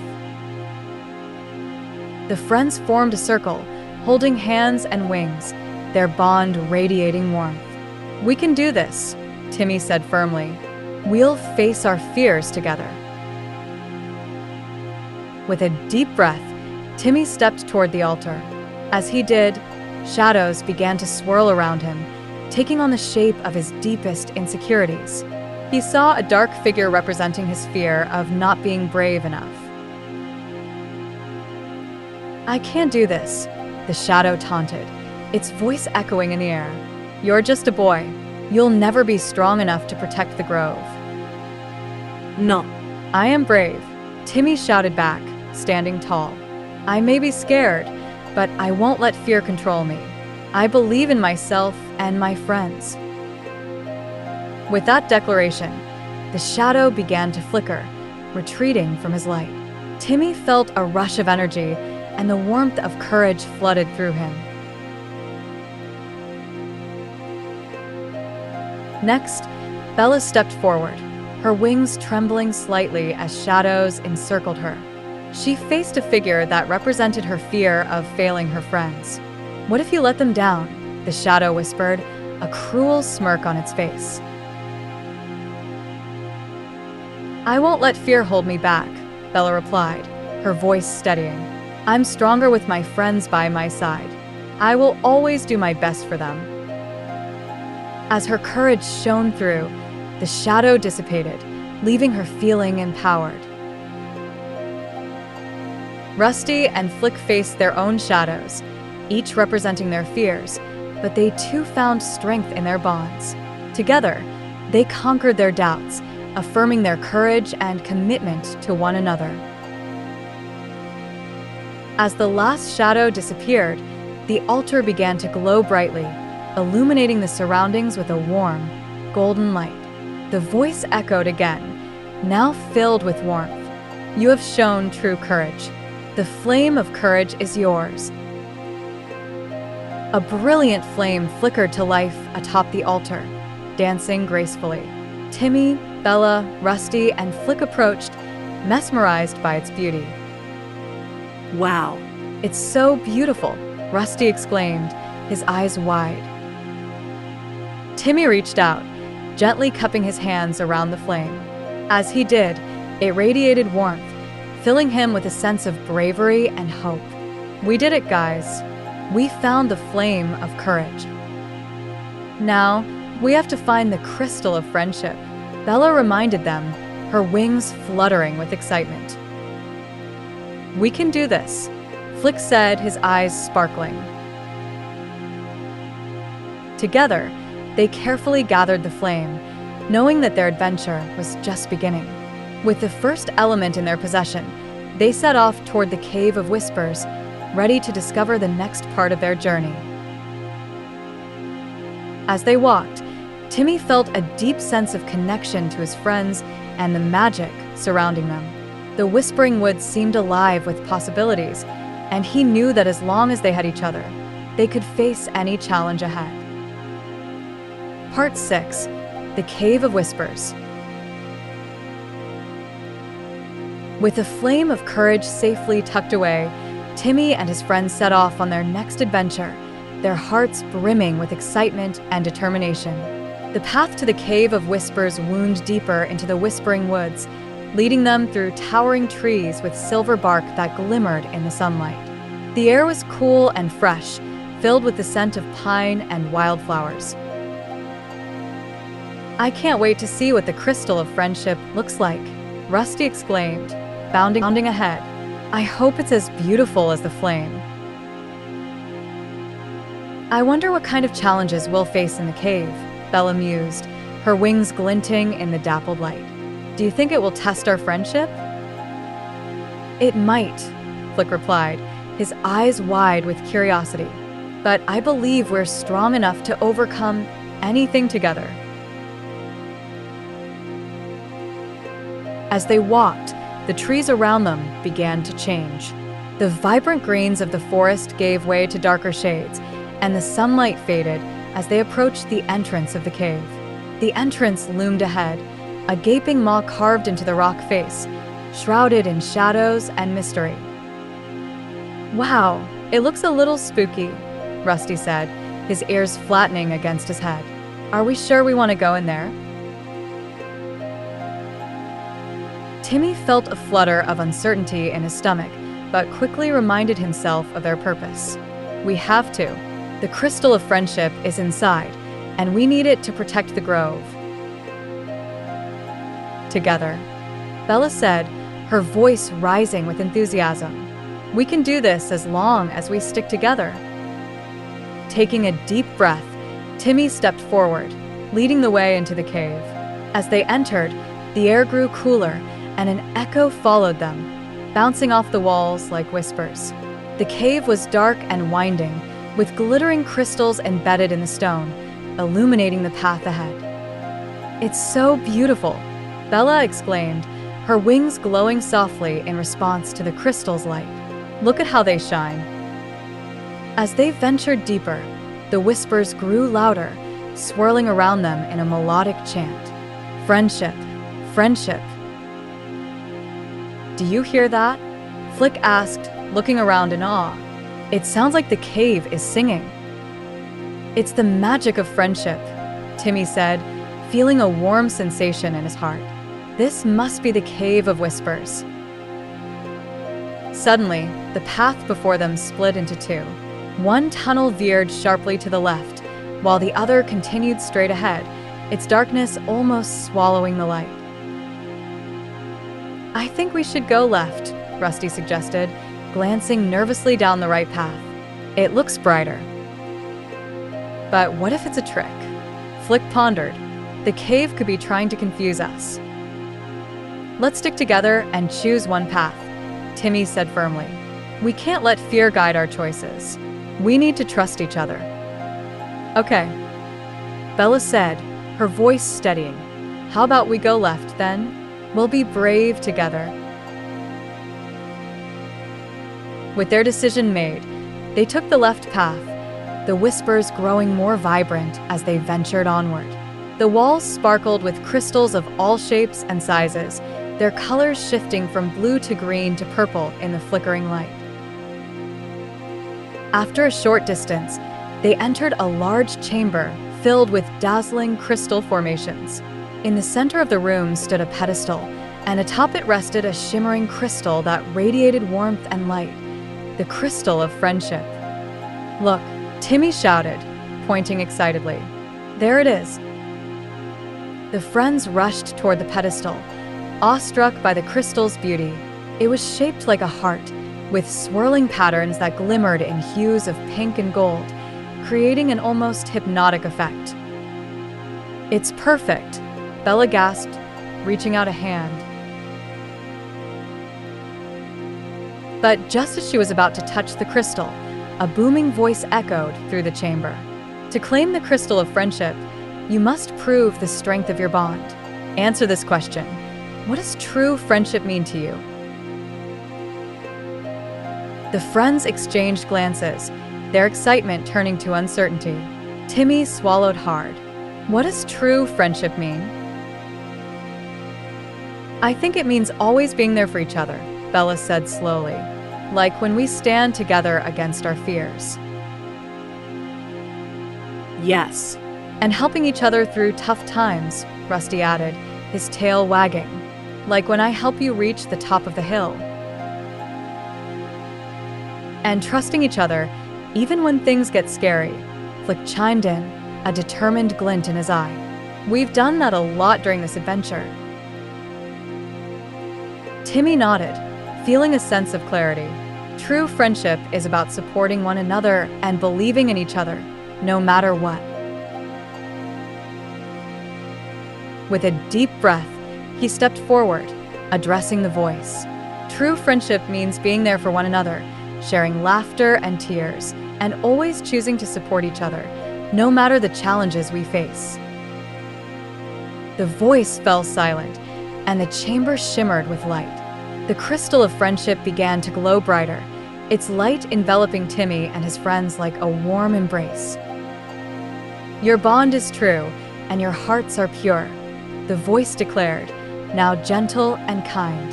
The friends formed a circle, holding hands and wings, their bond radiating warmth. "We can do this," Timmy said firmly. "We'll face our fears together." With a deep breath, Timmy stepped toward the altar. As he did, shadows began to swirl around him, taking on the shape of his deepest insecurities. He saw a dark figure representing his fear of not being brave enough. "I can't do this," the shadow taunted, its voice echoing in the air. "You're just a boy. You'll never be strong enough to protect the grove." "No." "I am brave," Timmy shouted back, standing tall. "I may be scared, but I won't let fear control me. I believe in myself and my friends." With that declaration, the shadow began to flicker, retreating from his light. Timmy felt a rush of energy, and the warmth of courage flooded through him. Next, Bella stepped forward, her wings trembling slightly as shadows encircled her. She faced a figure that represented her fear of failing her friends. "What if you let them down?" the shadow whispered, a cruel smirk on its face. "I won't let fear hold me back," Bella replied, her voice steadying. "I'm stronger with my friends by my side. I will always do my best for them." As her courage shone through, the shadow dissipated, leaving her feeling empowered. Rusty and Flick faced their own shadows, each representing their fears, but they too found strength in their bonds. Together, they conquered their doubts, affirming their courage and commitment to one another. As the last shadow disappeared, the altar began to glow brightly, illuminating the surroundings with a warm, golden light. The voice echoed again, now filled with warmth. "You have shown true courage. The flame of courage is yours." A brilliant flame flickered to life atop the altar, dancing gracefully. Timmy, Bella, Rusty, and Flick approached, mesmerized by its beauty. "Wow." "It's so beautiful," Rusty exclaimed, his eyes wide. Timmy reached out, gently cupping his hands around the flame. As he did, it radiated warmth, filling him with a sense of bravery and hope. "We did it, guys. We found the flame of courage. Now, we have to find the crystal of friendship," Bella reminded them, her wings fluttering with excitement. "We can do this," Flick said, his eyes sparkling. Together, they carefully gathered the flame, knowing that their adventure was just beginning. With the first element in their possession, they set off toward the Cave of Whispers, ready to discover the next part of their journey. As they walked, Timmy felt a deep sense of connection to his friends and the magic surrounding them. The Whispering Woods seemed alive with possibilities, and he knew that as long as they had each other, they could face any challenge ahead. Part 6. The Cave of Whispers. With a flame of courage safely tucked away, Timmy and his friends set off on their next adventure, their hearts brimming with excitement and determination. The path to the Cave of Whispers wound deeper into the whispering woods, leading them through towering trees with silver bark that glimmered in the sunlight. The air was cool and fresh, filled with the scent of pine and wildflowers. "I can't wait to see what the Crystal of Friendship looks like," Rusty exclaimed, bounding ahead. "I hope it's as beautiful as the flame." "I wonder what kind of challenges we'll face in the cave," Bella mused, her wings glinting in the dappled light. "Do you think it will test our friendship?" "It might," Flick replied, his eyes wide with curiosity. "But I believe we're strong enough to overcome anything together." As they walked, the trees around them began to change. The vibrant greens of the forest gave way to darker shades, and the sunlight faded as they approached the entrance of the cave. The entrance loomed ahead, a gaping maw carved into the rock face, shrouded in shadows and mystery. "Wow, it looks a little spooky," Rusty said, his ears flattening against his head. "Are we sure we want to go in there?" Timmy felt a flutter of uncertainty in his stomach, but quickly reminded himself of their purpose. "We have to. The Crystal of Friendship is inside, and we need it to protect the grove." "Together," Bella said, her voice rising with enthusiasm. "We can do this as long as we stick together." Taking a deep breath, Timmy stepped forward, leading the way into the cave. As they entered, the air grew cooler, and an echo followed them, bouncing off the walls like whispers. The cave was dark and winding, with glittering crystals embedded in the stone, illuminating the path ahead. "It's so beautiful," Bella exclaimed, her wings glowing softly in response to the crystal's light. "Look at how they shine." As they ventured deeper, the whispers grew louder, swirling around them in a melodic chant. "Friendship, friendship." "Do you hear that?" Flick asked, looking around in awe. "It sounds like the cave is singing." "It's the magic of friendship," Timmy said, feeling a warm sensation in his heart. "This must be the Cave of Whispers." Suddenly, the path before them split into two. One tunnel veered sharply to the left, while the other continued straight ahead, its darkness almost swallowing the light. "I think we should go left," Rusty suggested, glancing nervously down the right path. "It looks brighter." "But what if it's a trick?" Flick pondered. "The cave could be trying to confuse us." "Let's stick together and choose one path," Timmy said firmly. "We can't let fear guide our choices. We need to trust each other." "Okay," Bella said, her voice steadying. "How about we go left, then? We'll be brave together." With their decision made, they took the left path, the whispers growing more vibrant as they ventured onward. The walls sparkled with crystals of all shapes and sizes, their colors shifting from blue to green to purple in the flickering light. After a short distance, they entered a large chamber filled with dazzling crystal formations. In the center of the room stood a pedestal, and atop it rested a shimmering crystal that radiated warmth and light, the Crystal of Friendship. "Look," Timmy shouted, pointing excitedly. "There it is." The friends rushed toward the pedestal, awestruck by the crystal's beauty. It was shaped like a heart, with swirling patterns that glimmered in hues of pink and gold, creating an almost hypnotic effect. "It's perfect," Bella gasped, reaching out a hand. But just as she was about to touch the crystal, a booming voice echoed through the chamber. "To claim the Crystal of Friendship, you must prove the strength of your bond. Answer this question. What does true friendship mean to you?" The friends exchanged glances, their excitement turning to uncertainty. Timmy swallowed hard. What does true friendship mean? I think it means always being there for each other, Bella said slowly, like when we stand together against our fears. Yes. And helping each other through tough times, Rusty added, his tail wagging, like when I help you reach the top of the hill. And trusting each other, even when things get scary, Flick chimed in, a determined glint in his eye. We've done that a lot during this adventure. Timmy nodded, feeling a sense of clarity. True friendship is about supporting one another and believing in each other, no matter what. With a deep breath, he stepped forward, addressing the voice. True friendship means being there for one another, sharing laughter and tears, and always choosing to support each other, no matter the challenges we face. The voice fell silent, and the chamber shimmered with light. The crystal of friendship began to glow brighter, its light enveloping Timmy and his friends like a warm embrace. Your bond is true, and your hearts are pure, the voice declared, now gentle and kind.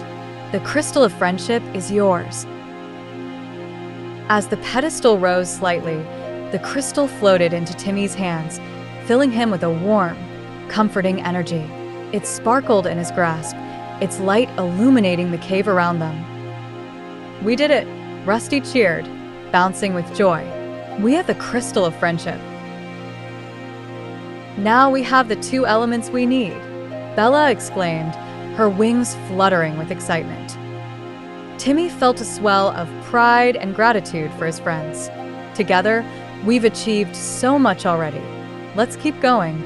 The crystal of friendship is yours. As the pedestal rose slightly, the crystal floated into Timmy's hands, filling him with a warm, comforting energy. It sparkled in his grasp, its light illuminating the cave around them. We did it, Rusty cheered, bouncing with joy. We have the crystal of friendship. Now we have the two elements we need, Bella exclaimed, her wings fluttering with excitement. Timmy felt a swell of pride and gratitude for his friends. Together, we've achieved so much already. Let's keep going.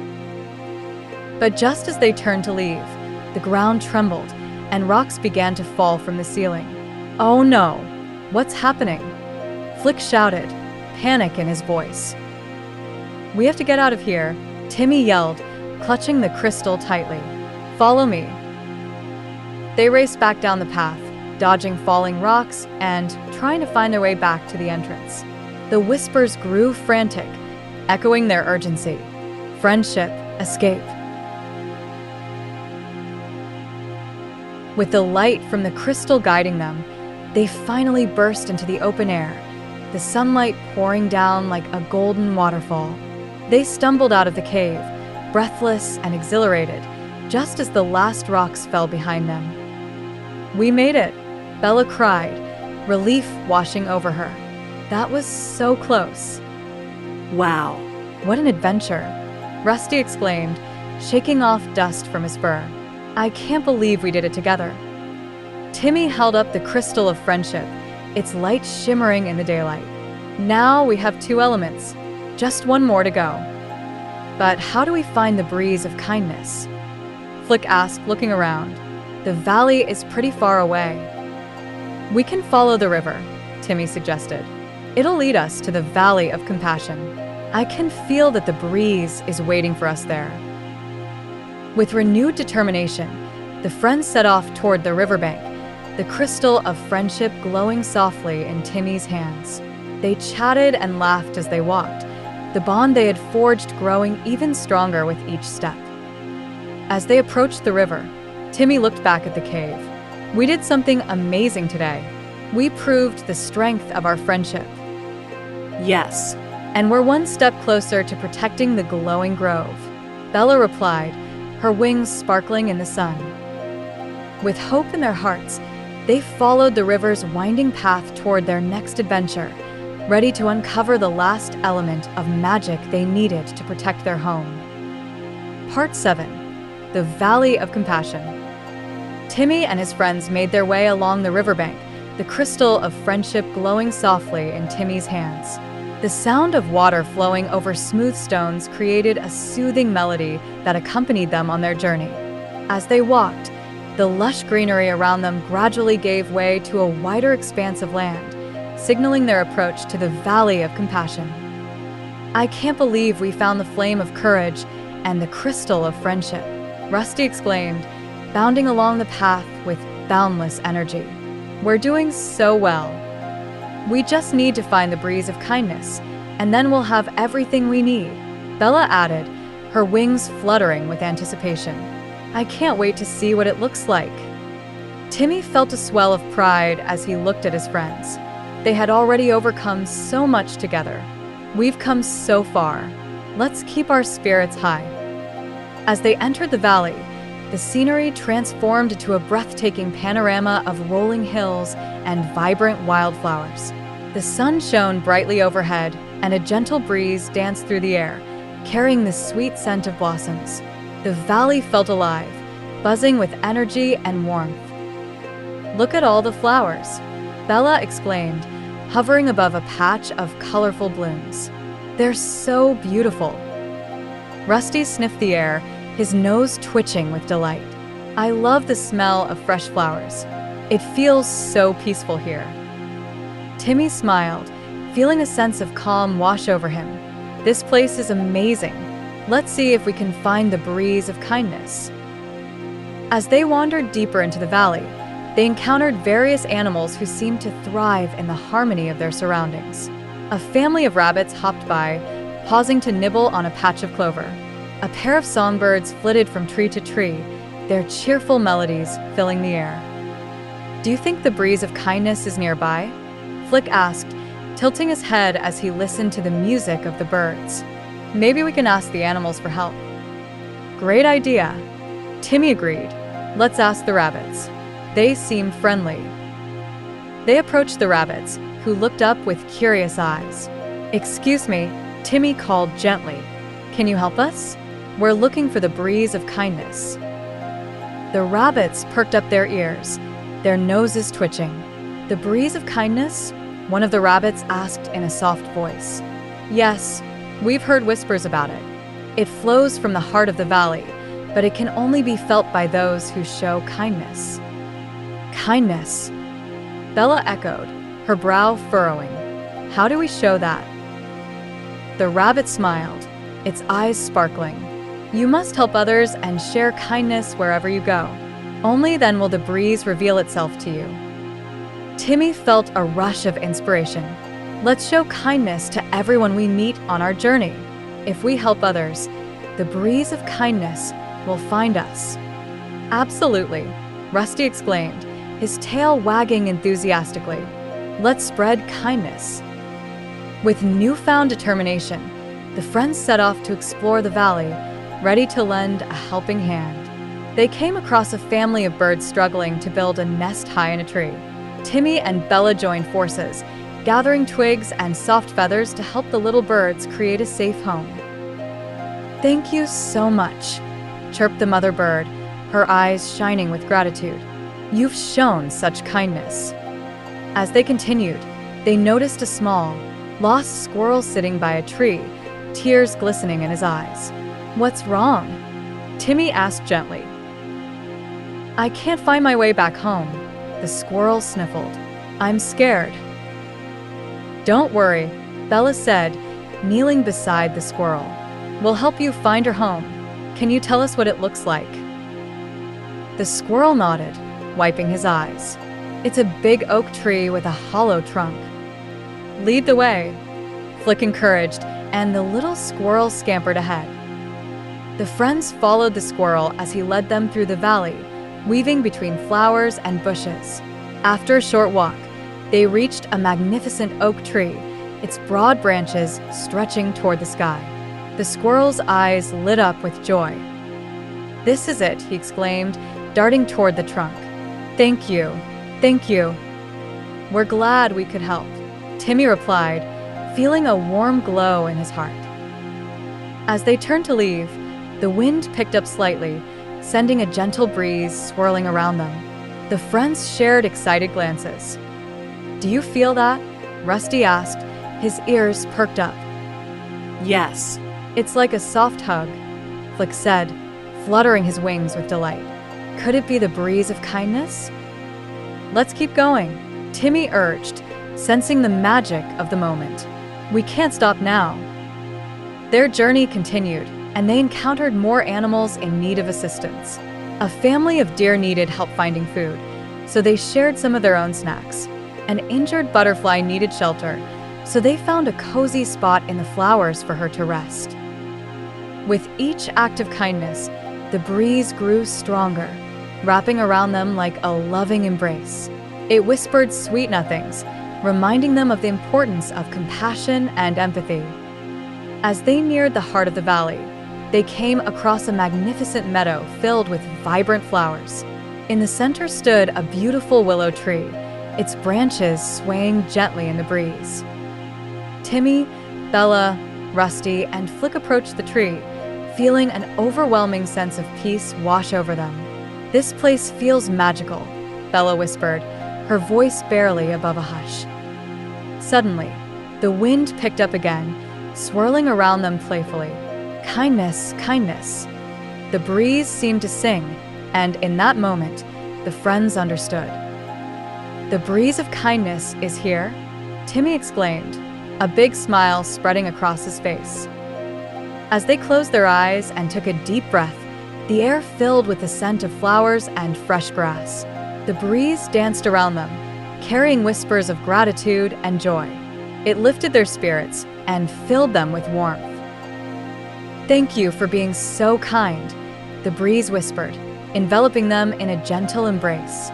But just as they turned to leave, the ground trembled and rocks began to fall from the ceiling. Oh no, what's happening? Flick shouted, panic in his voice. We have to get out of here, Timmy yelled, clutching the crystal tightly. Follow me. They raced back down the path, dodging falling rocks and trying to find their way back to the entrance. The whispers grew frantic, echoing their urgency. Friendship, escape. With the light from the crystal guiding them, they finally burst into the open air, the sunlight pouring down like a golden waterfall. They stumbled out of the cave, breathless and exhilarated, just as the last rocks fell behind them. We made it, Bella cried, relief washing over her. That was so close. Wow. What an adventure, Rusty exclaimed, shaking off dust from his fur. I can't believe we did it together. Timmy held up the crystal of friendship, its light shimmering in the daylight. Now we have two elements, just one more to go. But how do we find the breeze of kindness? Flick asked, looking around. The valley is pretty far away. We can follow the river, Timmy suggested. It'll lead us to the Valley of Compassion. I can feel that the breeze is waiting for us there. With renewed determination, the friends set off toward the riverbank, the crystal of friendship glowing softly in Timmy's hands. They chatted and laughed as they walked, the bond they had forged growing even stronger with each step. As they approached the river, Timmy looked back at the cave. We did something amazing today. We proved the strength of our friendship. Yes. And we're one step closer to protecting the glowing grove, Bella replied, her wings sparkling in the sun. With hope in their hearts, they followed the river's winding path toward their next adventure, ready to uncover the last element of magic they needed to protect their home. Part 7. The Valley of Compassion. Timmy and his friends made their way along the riverbank, the crystal of friendship glowing softly in Timmy's hands. The sound of water flowing over smooth stones created a soothing melody that accompanied them on their journey. As they walked, the lush greenery around them gradually gave way to a wider expanse of land, signaling their approach to the Valley of Compassion. I can't believe we found the flame of courage and the crystal of friendship, Rusty exclaimed, bounding along the path with boundless energy. We're doing so well. We just need to find the breeze of kindness, and then we'll have everything we need, Bella added, her wings fluttering with anticipation. I can't wait to see what it looks like. Timmy felt a swell of pride as he looked at his friends. They had already overcome so much together. We've come so far. Let's keep our spirits high. As they entered the valley, the scenery transformed into a breathtaking panorama of rolling hills and vibrant wildflowers. The sun shone brightly overhead, and a gentle breeze danced through the air, carrying the sweet scent of blossoms. The valley felt alive, buzzing with energy and warmth. "Look at all the flowers," Bella exclaimed, hovering above a patch of colorful blooms. "They're so beautiful." Rusty sniffed the air, his nose twitching with delight. "I love the smell of fresh flowers. It feels so peaceful here." Timmy smiled, feeling a sense of calm wash over him. "This place is amazing. Let's see if we can find the breeze of kindness." As they wandered deeper into the valley, they encountered various animals who seemed to thrive in the harmony of their surroundings. A family of rabbits hopped by, pausing to nibble on a patch of clover. A pair of songbirds flitted from tree to tree, their cheerful melodies filling the air. "Do you think the breeze of kindness is nearby?" Flick asked, tilting his head as he listened to the music of the birds. "Maybe we can ask the animals for help." "Great idea," Timmy agreed. "Let's ask the rabbits. They seem friendly." They approached the rabbits, who looked up with curious eyes. "Excuse me," Timmy called gently. "Can you help us? We're looking for the breeze of kindness." The rabbits perked up their ears, their noses twitching. "The breeze of kindness?" one of the rabbits asked in a soft voice. "Yes, we've heard whispers about it. It flows from the heart of the valley, but it can only be felt by those who show kindness." "Kindness," Bella echoed, her brow furrowing. "How do we show that?" The rabbit smiled, its eyes sparkling. "You must help others and share kindness wherever you go. Only then will the breeze reveal itself to you." Timmy felt a rush of inspiration. "Let's show kindness to everyone we meet on our journey. If we help others, the breeze of kindness will find us." "Absolutely," Rusty exclaimed, his tail wagging enthusiastically. "Let's spread kindness." With newfound determination, the friends set off to explore the valley, ready to lend a helping hand. They came across a family of birds struggling to build a nest high in a tree. Timmy and Bella joined forces, gathering twigs and soft feathers to help the little birds create a safe home. "Thank you so much," chirped the mother bird, her eyes shining with gratitude. "You've shown such kindness." As they continued, they noticed a small, lost squirrel sitting by a tree, tears glistening in his eyes. "What's wrong?" Timmy asked gently. "I can't find my way back home," the squirrel sniffled. "I'm scared." "Don't worry," Bella said, kneeling beside the squirrel. "We'll help you find your home. Can you tell us what it looks like?" The squirrel nodded, wiping his eyes. "It's a big oak tree with a hollow trunk." "Lead the way," Flick encouraged, and the little squirrel scampered ahead. The friends followed the squirrel as he led them through the valley, weaving between flowers and bushes. After a short walk, they reached a magnificent oak tree, its broad branches stretching toward the sky. The squirrel's eyes lit up with joy. "This is it," he exclaimed, darting toward the trunk. "Thank you. Thank you." "We're glad we could help," Timmy replied, feeling a warm glow in his heart. As they turned to leave, the wind picked up slightly, sending a gentle breeze swirling around them. The friends shared excited glances. "Do you feel that?" Rusty asked, his ears perked up. Yes. "It's like a soft hug," Flick said, fluttering his wings with delight. "Could it be the breeze of kindness?" "Let's keep going," Timmy urged, sensing the magic of the moment. "We can't stop now." Their journey continued, and they encountered more animals in need of assistance. A family of deer needed help finding food, so they shared some of their own snacks. An injured butterfly needed shelter, so they found a cozy spot in the flowers for her to rest. With each act of kindness, the breeze grew stronger, wrapping around them like a loving embrace. It whispered sweet nothings, reminding them of the importance of compassion and empathy. As they neared the heart of the valley, they came across a magnificent meadow filled with vibrant flowers. In the center stood a beautiful willow tree, its branches swaying gently in the breeze. Timmy, Bella, Rusty, and Flick approached the tree, feeling an overwhelming sense of peace wash over them. "This place feels magical," Bella whispered, her voice barely above a hush. Suddenly, the wind picked up again, swirling around them playfully. "Kindness, kindness." The breeze seemed to sing, and in that moment, the friends understood. "The breeze of kindness is here," Timmy exclaimed, a big smile spreading across his face. As they closed their eyes and took a deep breath, the air filled with the scent of flowers and fresh grass. The breeze danced around them, carrying whispers of gratitude and joy. It lifted their spirits and filled them with warmth. "Thank you for being so kind," the breeze whispered, enveloping them in a gentle embrace.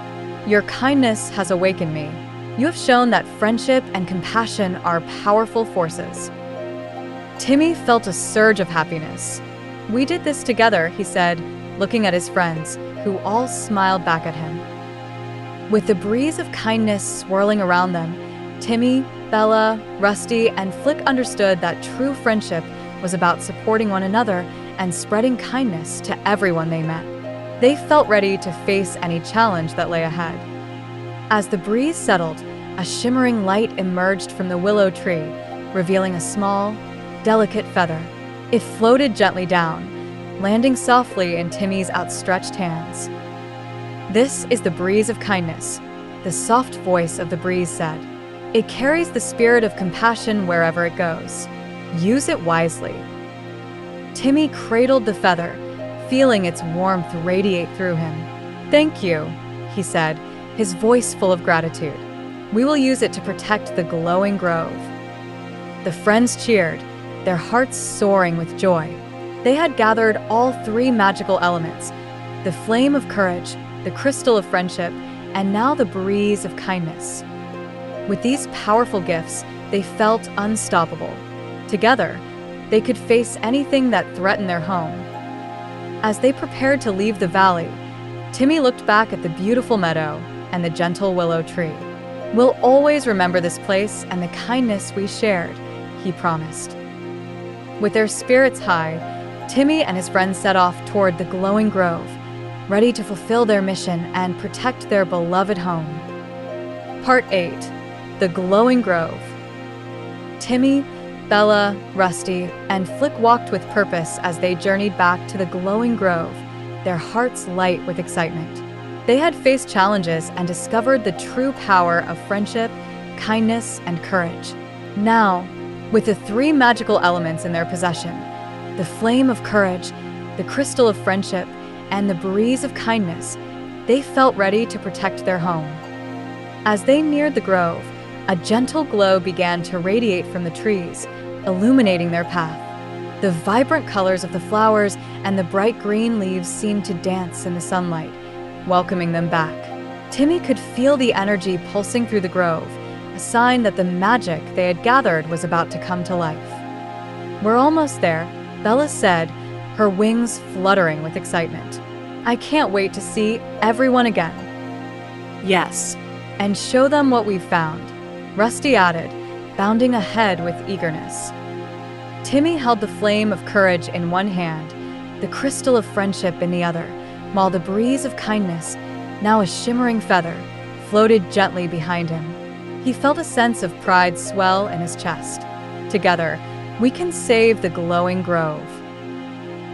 "Your kindness has awakened me. You have shown that friendship and compassion are powerful forces." Timmy felt a surge of happiness. "We did this together," he said, looking at his friends, who all smiled back at him. With the breeze of kindness swirling around them, Timmy, Bella, Rusty, and Flick understood that true friendship was about supporting one another and spreading kindness to everyone they met. They felt ready to face any challenge that lay ahead. As the breeze settled, a shimmering light emerged from the willow tree, revealing a small, delicate feather. It floated gently down, landing softly in Timmy's outstretched hands. "This is the breeze of kindness," the soft voice of the breeze said. "It carries the spirit of compassion wherever it goes. Use it wisely." Timmy cradled the feather, feeling its warmth radiate through him. "Thank you," he said, his voice full of gratitude. "We will use it to protect the glowing grove." The friends cheered, their hearts soaring with joy. They had gathered all three magical elements: the flame of courage, the crystal of friendship, and now the breeze of kindness. With these powerful gifts, they felt unstoppable. Together, they could face anything that threatened their home. As they prepared to leave the valley, Timmy looked back at the beautiful meadow and the gentle willow tree. "We'll always remember this place and the kindness we shared," he promised. With their spirits high, Timmy and his friends set off toward the glowing grove, ready to fulfill their mission and protect their beloved home. Part 8. The Glowing Grove. Timmy, Bella, Rusty, and Flick walked with purpose as they journeyed back to the glowing grove, their hearts light with excitement. They had faced challenges and discovered the true power of friendship, kindness, and courage. Now, with the three magical elements in their possession, the flame of courage, the crystal of friendship, and the breeze of kindness, they felt ready to protect their home. As they neared the grove, a gentle glow began to radiate from the trees, illuminating their path. The vibrant colors of the flowers and the bright green leaves seemed to dance in the sunlight, welcoming them back. Timmy could feel the energy pulsing through the grove, a sign that the magic they had gathered was about to come to life. "We're almost there," Bella said, her wings fluttering with excitement. "I can't wait to see everyone again." Yes. "And show them what we've found," Rusty added, bounding ahead with eagerness. Timmy held the flame of courage in one hand, the crystal of friendship in the other, while the breeze of kindness, now a shimmering feather, floated gently behind him. He felt a sense of pride swell in his chest. Together, we can save the glowing grove.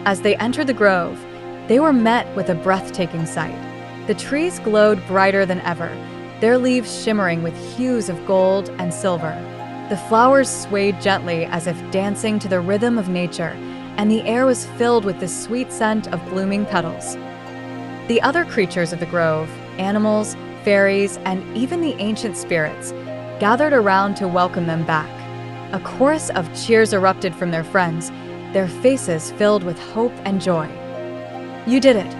As they entered the grove, they were met with a breathtaking sight. The trees glowed brighter than ever, their leaves shimmering with hues of gold and silver. The flowers swayed gently as if dancing to the rhythm of nature, and the air was filled with the sweet scent of blooming petals. The other creatures of the grove, animals, fairies, and even the ancient spirits, gathered around to welcome them back. A chorus of cheers erupted from their friends, their faces filled with hope and joy. "You did it!"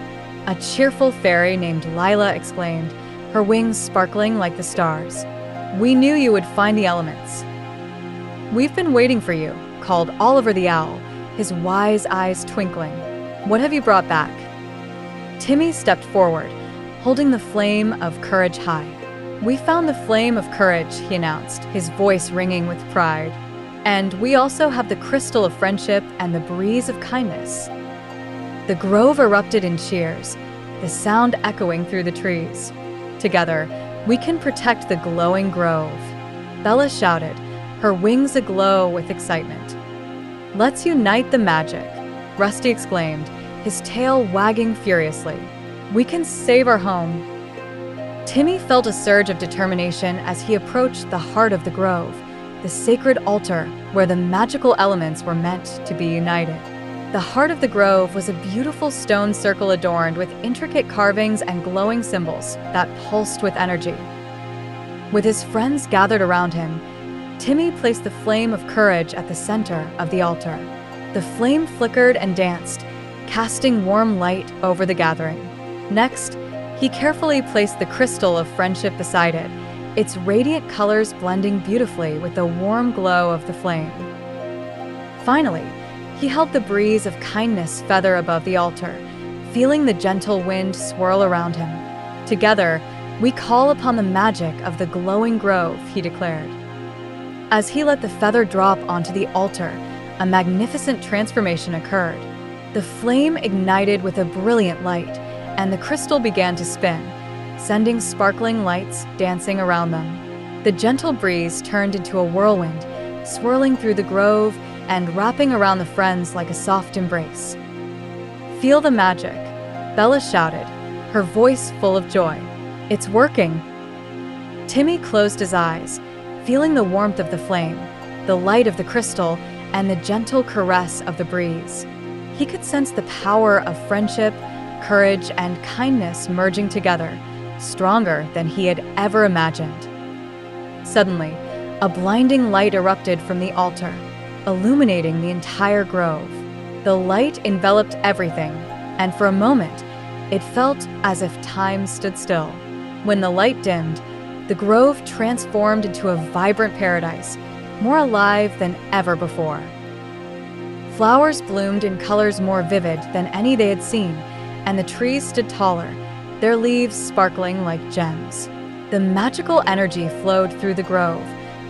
a cheerful fairy named Lila exclaimed, her wings sparkling like the stars. "We knew you would find the elements." "We've been waiting for you," called Oliver the Owl, his wise eyes twinkling. "What have you brought back?" Timmy stepped forward, holding the flame of courage high. "We found the flame of courage," he announced, his voice ringing with pride. "And we also have the crystal of friendship and the breeze of kindness." The grove erupted in cheers, the sound echoing through the trees. "Together, we can protect the glowing grove," Bella shouted, her wings aglow with excitement. "Let's unite the magic," Rusty exclaimed, his tail wagging furiously. "We can save our home." Timmy felt a surge of determination as he approached the heart of the grove, the sacred altar where the magical elements were meant to be united. The heart of the grove was a beautiful stone circle adorned with intricate carvings and glowing symbols that pulsed with energy. With his friends gathered around him, Timmy placed the flame of courage at the center of the altar. The flame flickered and danced, casting warm light over the gathering. Next, he carefully placed the crystal of friendship beside it, its radiant colors blending beautifully with the warm glow of the flame. Finally, he held the breeze of kindness feather above the altar, feeling the gentle wind swirl around him. "Together, we call upon the magic of the glowing grove," he declared. As he let the feather drop onto the altar, a magnificent transformation occurred. The flame ignited with a brilliant light, and the crystal began to spin, sending sparkling lights dancing around them. The gentle breeze turned into a whirlwind, swirling through the grove and wrapping around the friends like a soft embrace. "Feel the magic," Bella shouted, her voice full of joy. "It's working." Timmy closed his eyes, feeling the warmth of the flame, the light of the crystal, and the gentle caress of the breeze. He could sense the power of friendship, courage, and kindness merging together, stronger than he had ever imagined. Suddenly, a blinding light erupted from the altar, illuminating the entire grove. The light enveloped everything, and for a moment, it felt as if time stood still. When the light dimmed, the grove transformed into a vibrant paradise, more alive than ever before. Flowers bloomed in colors more vivid than any they had seen, and the trees stood taller, their leaves sparkling like gems. The magical energy flowed through the grove,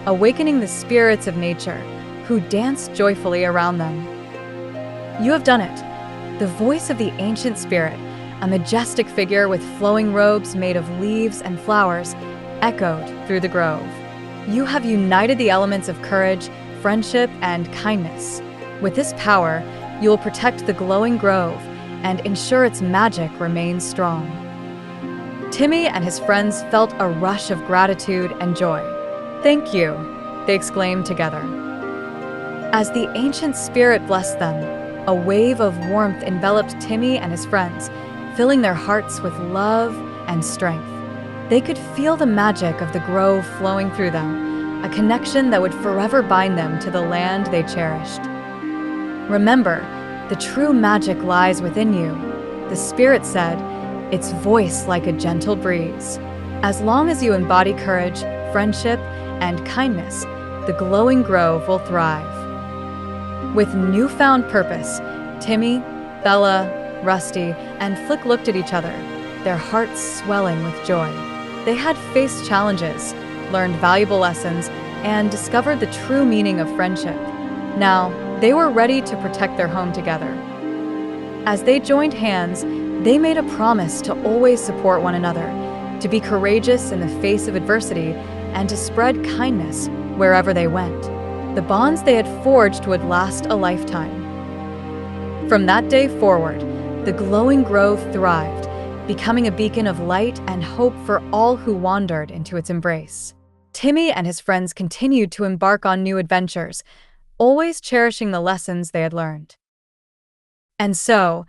awakening the spirits of nature, who danced joyfully around them. "You have done it!" The voice of the ancient spirit, a majestic figure with flowing robes made of leaves and flowers, echoed through the grove. "You have united the elements of courage, friendship, and kindness. With this power, you will protect the glowing grove and ensure its magic remains strong." Timmy and his friends felt a rush of gratitude and joy. "Thank you," they exclaimed together. As the ancient spirit blessed them, a wave of warmth enveloped Timmy and his friends, filling their hearts with love and strength. They could feel the magic of the grove flowing through them, a connection that would forever bind them to the land they cherished. "Remember, the true magic lies within you," the spirit said, its voice like a gentle breeze. "As long as you embody courage, friendship, and kindness, the glowing grove will thrive." With newfound purpose, Timmy, Bella, Rusty, and Flick looked at each other, their hearts swelling with joy. They had faced challenges, learned valuable lessons, and discovered the true meaning of friendship. Now, they were ready to protect their home together. As they joined hands, they made a promise to always support one another, to be courageous in the face of adversity, and to spread kindness wherever they went. The bonds they had forged would last a lifetime. From that day forward, the glowing grove thrived, becoming a beacon of light and hope for all who wandered into its embrace. Timmy and his friends continued to embark on new adventures, always cherishing the lessons they had learned. And so,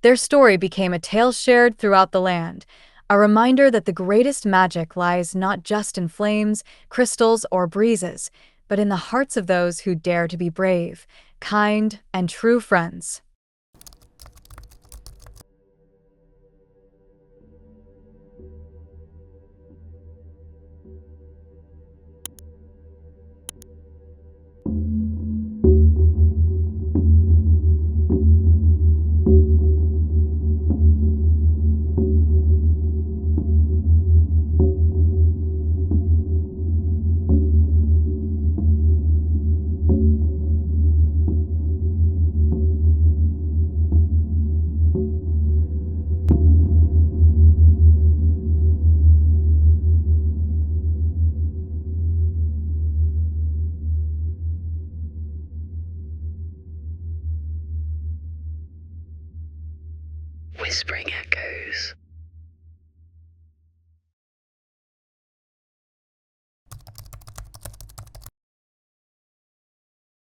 their story became a tale shared throughout the land, a reminder that the greatest magic lies not just in flames, crystals, or breezes, but in the hearts of those who dare to be brave, kind, and true friends. Whispering echoes.